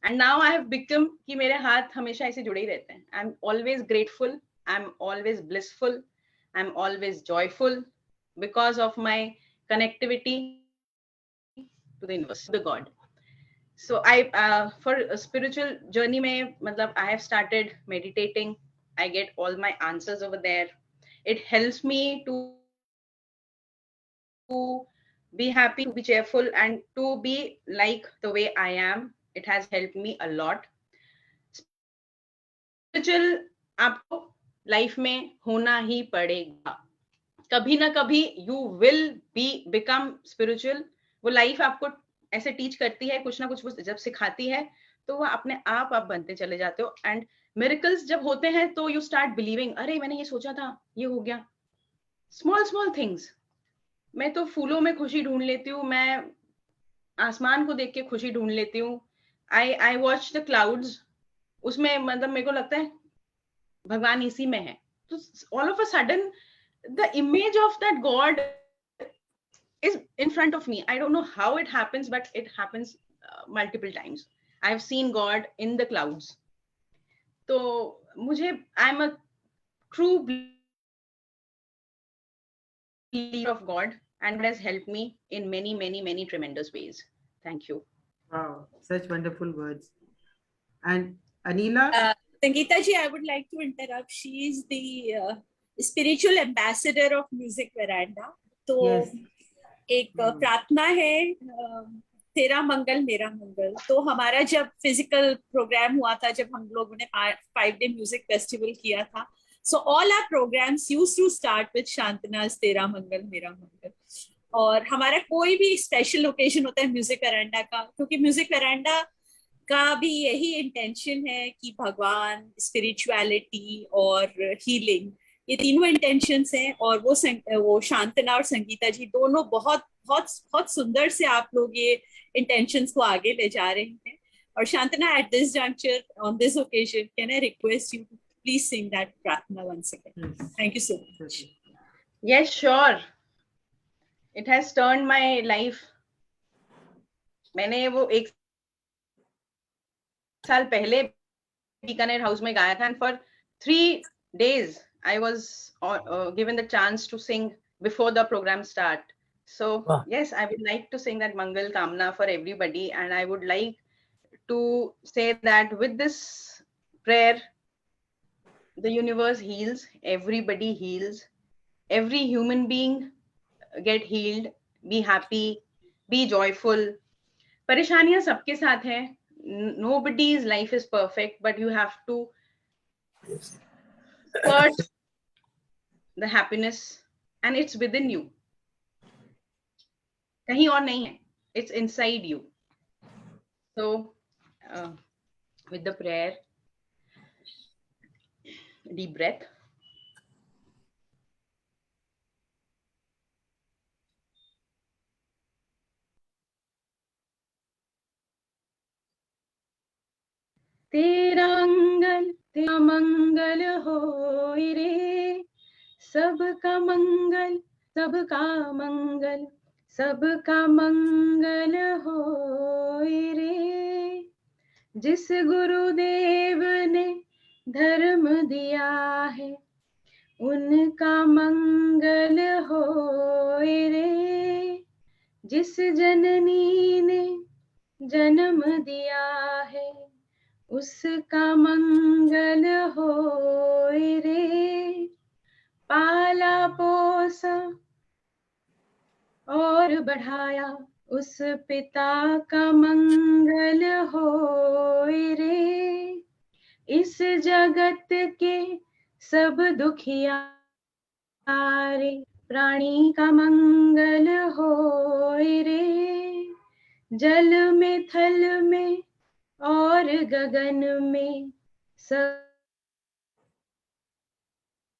And now I have become कि मेरे हाथ हमेशा ऐसे जुड़े ही रहते हैं। I'm always grateful, I'm always blissful, I'm always joyful because of my connectivity to the universe, the God. So I for a spiritual journey में मतलब I have started meditating. I get all my answers over there. It helps me to be happy, to be cheerful, and to be like the way I am. It has helped me a lot. Spiritual आपको life में होना ही पड़ेगा, कभी ना कभी you will become spiritual. वो life आपको ऐसे टीच करती है, कुछ ना कुछ वो जब सिखाती है तो वो अपने आप बनते चले जाते हो. एंड मिरेकल्स जब होते हैं तो यू स्टार्ट बिलीविंग, अरे मैंने ये सोचा था, ये हो गया. Small small things. मैं तो फूलों में खुशी ढूंढ लेती हूँ, मैं आसमान को देख के खुशी ढूंढ लेती हूँ. आई वॉच द क्लाउड्स, उसमें मतलब मेरे को लगता है भगवान इसी में है. तो all of a sudden the image of that God is in front of me. I don't know how it happens, but it happens multiple times. I've seen God in the clouds. So I'm a true believer of God, and it has helped me in many, many, many tremendous ways. Thank you. Wow, such wonderful words. And Anila? Sangeeta ji, I would like to interrupt. She is the spiritual ambassador of Music Veranda. तो एक प्रार्थना है, तेरा मंगल मेरा मंगल. तो हमारा जब physical programme हुआ था, जब हम लोगों ने 5-day म्यूजिक फेस्टिवल किया था, so all our programs used to start with शांतना's तेरा मंगल मेरा मंगल. और हमारा कोई भी स्पेशल ओकेजन होता है म्यूजिक वेरांडा का, क्योंकि म्यूजिक वेरांडा का भी यही इंटेंशन है कि भगवान, स्पिरिचुअलिटी और हीलिंग, ये तीनों इंटेंशंस हैं. और वो शांतना और संगीता जी दोनों बहुत बहुत बहुत सुंदर से आप लोग ये इंटेंशंस को आगे ले जा रहे हैं. और Shantanu, at this juncture, on this occasion, can I request you to please sing that प्रार्थना once again? Thank you so much. Yes, sure. It has turned my life. मैंने वो 1 साल पहले बीकानेर हाउस में गाया था, and for 3 days I was given the chance to sing before the program start. So yes, I would like to sing that Mangal Kamna for everybody, and I would like to say that with this prayer, the universe heals, everybody heals, every human being get healed. Be happy, be joyful. परेशानियां सबके साथ हैं. Nobody's life is perfect, but you have to search the happiness, and it's within you. कहीं और नहीं है. It's inside you. So, with the prayer, deep breath. तेरा मंगल होए रे, सबका मंगल, सबका मंगल, सबका मंगल होए रे. जिस गुरुदेव ने धर्म दिया है, उनका मंगल होए रे. जिस जननी ने जन्म दिया है, उसका मंगल होए रे. पाला पोसा और बढ़ाया, उस पिता का मंगल होए रे. इस जगत के सब दुखियारे प्राणी का मंगल होए रे. जल में, थल में और गगन में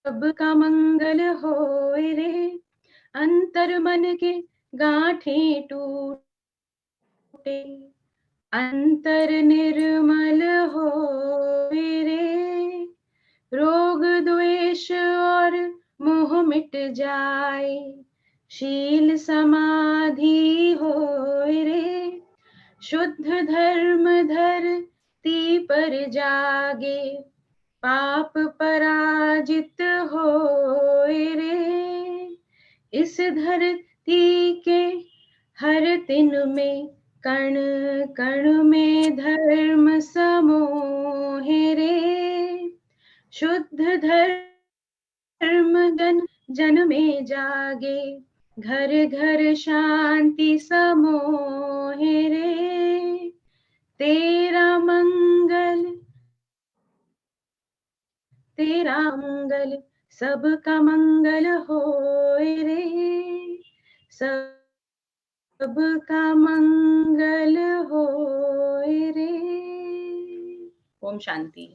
सबका मंगल होए रे. अंतर मन के गांठें टूटे, अंतर निर्मल होए रे. रोग द्वेष और मोह मिट जाए, शील समाधि होए रे. शुद्ध धर्म धरती पर जागे, पाप पराजित होए रे. इस धरती के हर तिन में कण कण में धर्म समोहे रे, शुद्ध धर्म जन में जागे, घर घर शांति समोहे रे, तेरा मंगल सबका मंगल होए रे, सबका मंगल होए रे। ओम शांति।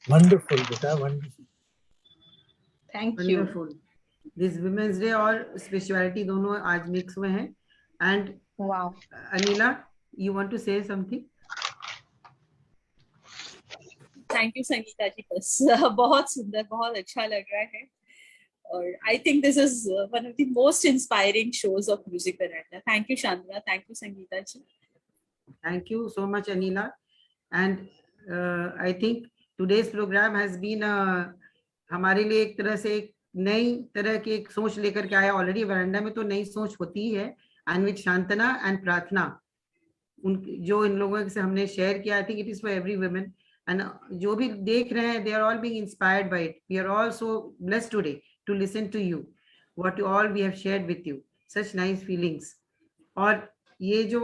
Wonderful, beta, wonderful. Thank you. Wonderful. This women's day और स्पिरिचुअलिटी दोनों आज मिक्स हुए हैं। And wow, Anila, you want to say something? Thank you Sangeeta ji, बस बहुत सुंदर, बहुत अच्छा लग रहा है। और I think this is one of the most inspiring shows of music veranda. Thank you Shantanu, thank you Sangeeta ji. Thank you so much, Anila. And I think today's program has been हमारे लिए एक तरह से एक नई तरह की एक सोच लेकर के आया। ऑलरेडी वरांडा में तो नई सोच होती है, एंड विद शांतना एंड प्रार्थना, उन जो इन लोगों से हमने शेयर किया, I think it is for every women. And जो भी देख रहे हैं, they are all being inspired by it. We are all so blessed today to listen to you, what all we have shared with you, such nice feelings. और ये जो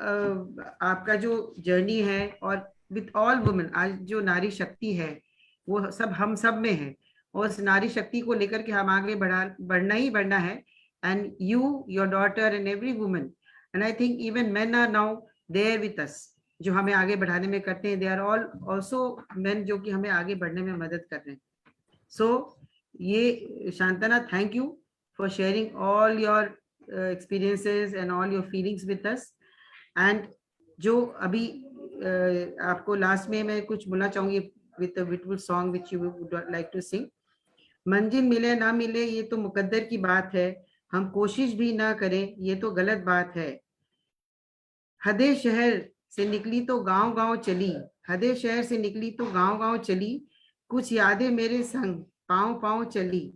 आपका जो जर्नी है, और विथ ऑल वुमेन, आज जो नारी शक्ति है वो सब हम सब में है, और उस नारी शक्ति को लेकर के हम आगे बढ़ना ही बढ़ना है। And you, your daughter and every women, and I think even men are now there with us, जो हमें आगे बढ़ाने में करते हैं। They are all also men जो कि हमें आगे बढ़ने में मदद कर रहे हैं। सो ये Shantanu, thank you for sharing all your experiences and all your feelings with us. And जो अभी आपको लास्ट में मैं कुछ बोलना चाहूंगी with a beautiful song which you would like to sing. मंजिल मिले ना मिले ये तो मुकद्दर की बात है, हम कोशिश भी ना करें ये तो गलत बात है। हदे शहर से निकली तो गांव-गांव चली, हदे शहर से निकली तो गांव-गांव चली, कुछ यादें मेरे संग पांव-पांव चली,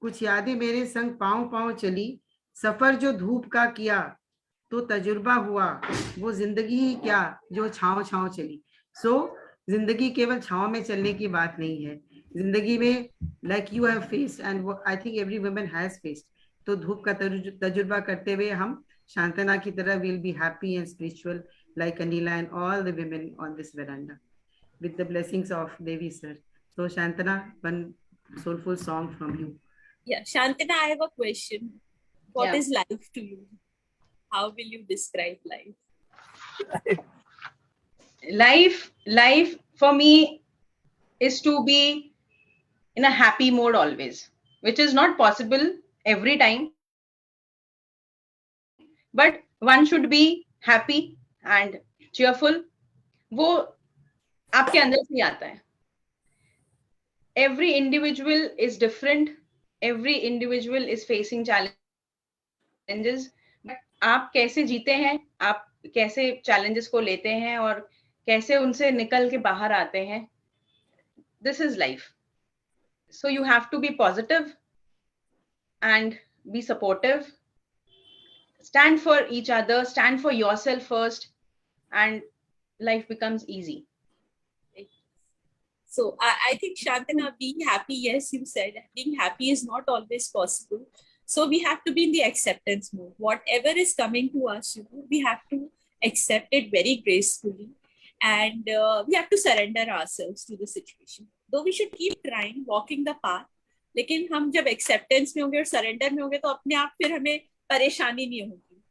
कुछ यादें मेरे संग पांव-पांव चली, सफर जो धूप का किया तो तजुर्बा हुआ, वो जिंदगी ही क्या जो छांव छांव चली। सो जिंदगी केवल छांव में चलने की बात नहीं है, जिंदगी में like you have faced and I think every woman has faced, तो धूप का तजुर्बा करते हुए हम शांतना की तरह will be happy and spiritual like Anila and all the women on this veranda with the blessings of Devi sir. So Shantana, one soulful song from you. Yeah, Shantana, I have a question. What Yeah. is life to you? How will you describe life? Life for me is to be in a happy mode always, which is not possible every time, but one should be happy and cheerful. वो आपके अंदर से आता है। Every individual is different, every individual is facing challenges, but आप कैसे जीते हैं, आप कैसे challenges को लेते हैं और कैसे उनसे निकल के बाहर आते हैं, this is life. So you have to be positive and be supportive, stand for each other, stand for yourself first, and life becomes easy. So I think Shantana, being happy, yes, you said being happy is not always possible. So we have to be in the acceptance mode. Whatever is coming to us, we have to accept it very gracefully, and we have to surrender ourselves to the situation. Though we should keep trying, walking the path, लेकिन हम जब acceptance में होंगे और surrender में होंगे तो अपने आप फिर हमें परेशानी नहीं होगी,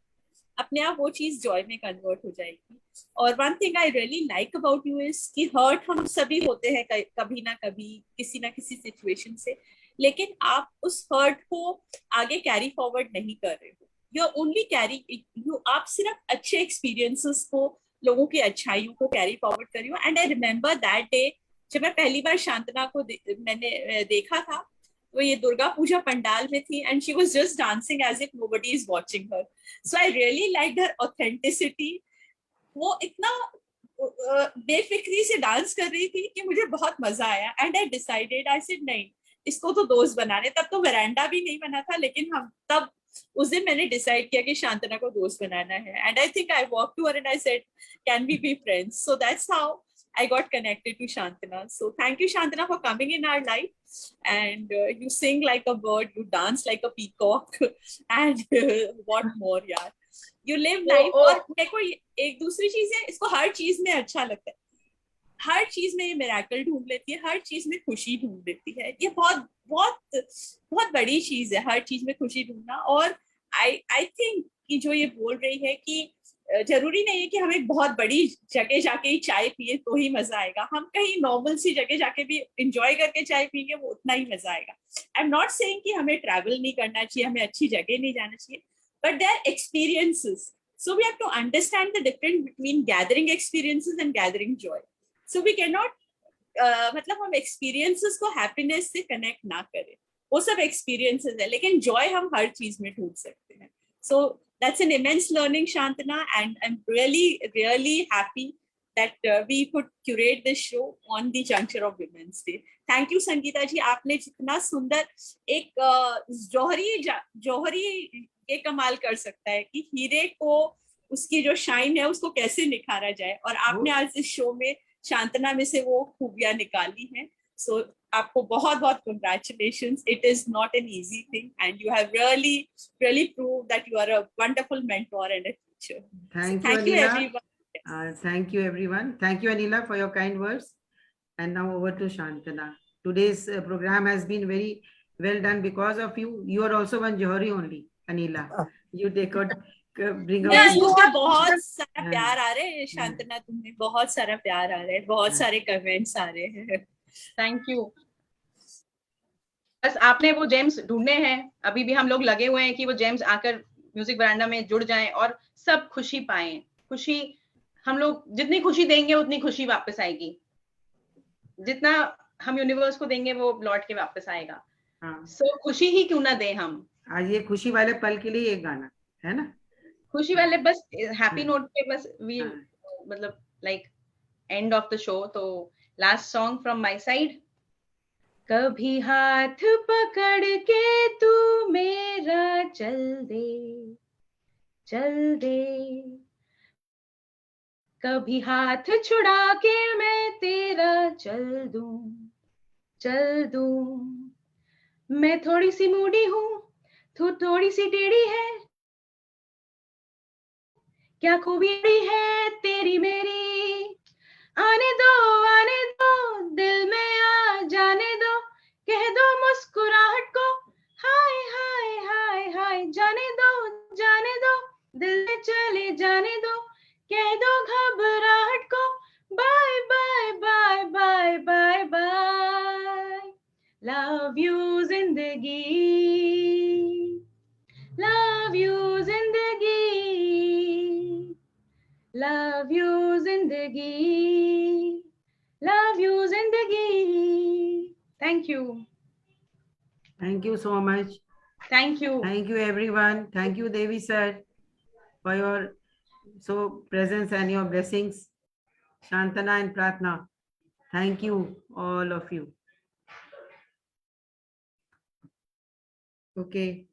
अपने आप वो चीज जॉय में कन्वर्ट हो जाएगी। और one thing I really like about you is कि हर्ट हम सभी होते हैं कभी ना कभी किसी ना किसी सिचुएशन से, लेकिन आप उस हर्ट को आगे कैरी फॉरवर्ड नहीं कर रहे हो। यू ओनली कैरी आप सिर्फ अच्छे एक्सपीरियंसेस को, लोगों की अच्छाइयों को कैरी फॉरवर्ड कर रही हो। And I remember that day जब मैं पहली बार शांतना को मैंने देखा था, वो ये दुर्गा पूजा पंडाल में थी and she was just dancing as if nobody is watching her. So I really liked her authenticity. वो इतना बेफिक्री से डांस कर रही थी कि मुझे बहुत मजा आया। And I decided, I said नहीं, इसको तो दोस्त बनाने। तब तो वेरांडा भी नहीं बना था, लेकिन हम तब उस दिन मैंने डिसाइड किया कि शांतना को दोस्त बनाना है, and I think I walk to her and I said can we be friends. So that's how I got connected to Shantana. So thank you, Shantana, for coming in our life. And you sing like a bird, you dance like a peacock, and what more, यार. You live life. और मेरे को एक दूसरी चीज है, इसको हर चीज में अच्छा लगता है. हर चीज में ये मिराकल ढूंढ लेती है, हर चीज में खुशी ढूंढ लेती है. ये बहुत बहुत बहुत बड़ी चीज है, हर चीज में खुशी ढूंढना. और आई थिंक कि जो ये बोल रही है कि जरूरी नहीं है कि हम एक बहुत बड़ी जगह जाके ही चाय पिए तो ही मजा आएगा. हम कहीं नॉर्मल सी जगह जाके भी एंजॉय करके चाय पिएंगे, वो उतना ही मजा आएगा. आई एम नॉट सेइंग कि हमें ट्रैवल नहीं करना चाहिए, हमें अच्छी जगह नहीं जाना चाहिए, but their experiences. So we have to understand the difference between gathering experiences and gathering joy. So we can not मतलब हम एक्सपीरियंसेस को हैप्पीनेस से कनेक्ट ना करें. वो सब एक्सपीरियंसेस है, लेकिन जॉय हम हर चीज में ढूंढ सकते हैं. सो that's an immense learning, Shantana, and I'm really happy that we could curate this show on the juncture of Women's Day. Thank you, Sangeeta ji. आपने जितना सुंदर एक जौहरी ये कमाल कर सकता है कि हीरे को उसकी जो शाइन है उसको कैसे निखारा जाए, और आपने आज इस शो में शांतना में से वो खूबियां निकाली हैं. So आपको बहुत बहुत congratulations. It is not an easy thing, and you have really proved that you are a wonderful mentor and a teacher. Thank you, everyone. Thank you, everyone. Thank you, Anila, for your kind words. And now over to Shantana. Today's program has been very well done because of you. You are also one Johari only, Anila. You take out. Bring out बहुत सारा प्यार आ रहे हैं शांतना, तुम्हें बहुत सारा प्यार आ रहे हैं, बहुत सारे कमेंट्स आ रहे हैं. Thank you. बस आपने वो जेम्स ढूंढने हैं. अभी भी हम लोग लगे हुए हैं कि वो जेम्स आकर म्यूजिक वरांडा में जुड़ जाएं और सब खुशी पाएं. खुशी हम लोग जितनी खुशी देंगे उतनी खुशी वापस आएगी. जितना हम यूनिवर्स को देंगे वो लौट के वापस आएगा. सो खुशी ही क्यों ना दें हम. आज ये खुशी वाले पल के लिए एक गाना है ना, खुशी वाले बस हैप्पी नोट पे बस वी मतलब like end of the show. तो last song from my side. कभी हाथ पकड़ के तू मेरा चल दे, कभी हाथ छुड़ा के मैं तेरा चल दूं. मैं थोड़ी सी मूडी हूँ, तू थोड़ी सी टेढ़ी है, क्या खूबी है तेरी मेरी. आने दो दिल में आ जाने दो, कह दो मुस्कुराहट को हाय हाय हाय हाय. जाने दो दिल में चले जाने दो, कह दो घबराहट को bye bye bye bye bye bye. Love you जिंदगी, लव यू जिंदगी, लव यू जिंदगी, love you zindagi. Thank you. Thank you so much. Thank you. Thank you, everyone. Thank you, Devi sir, for your presence and your blessings. Shantana and Pratna, thank you, all of you. Okay.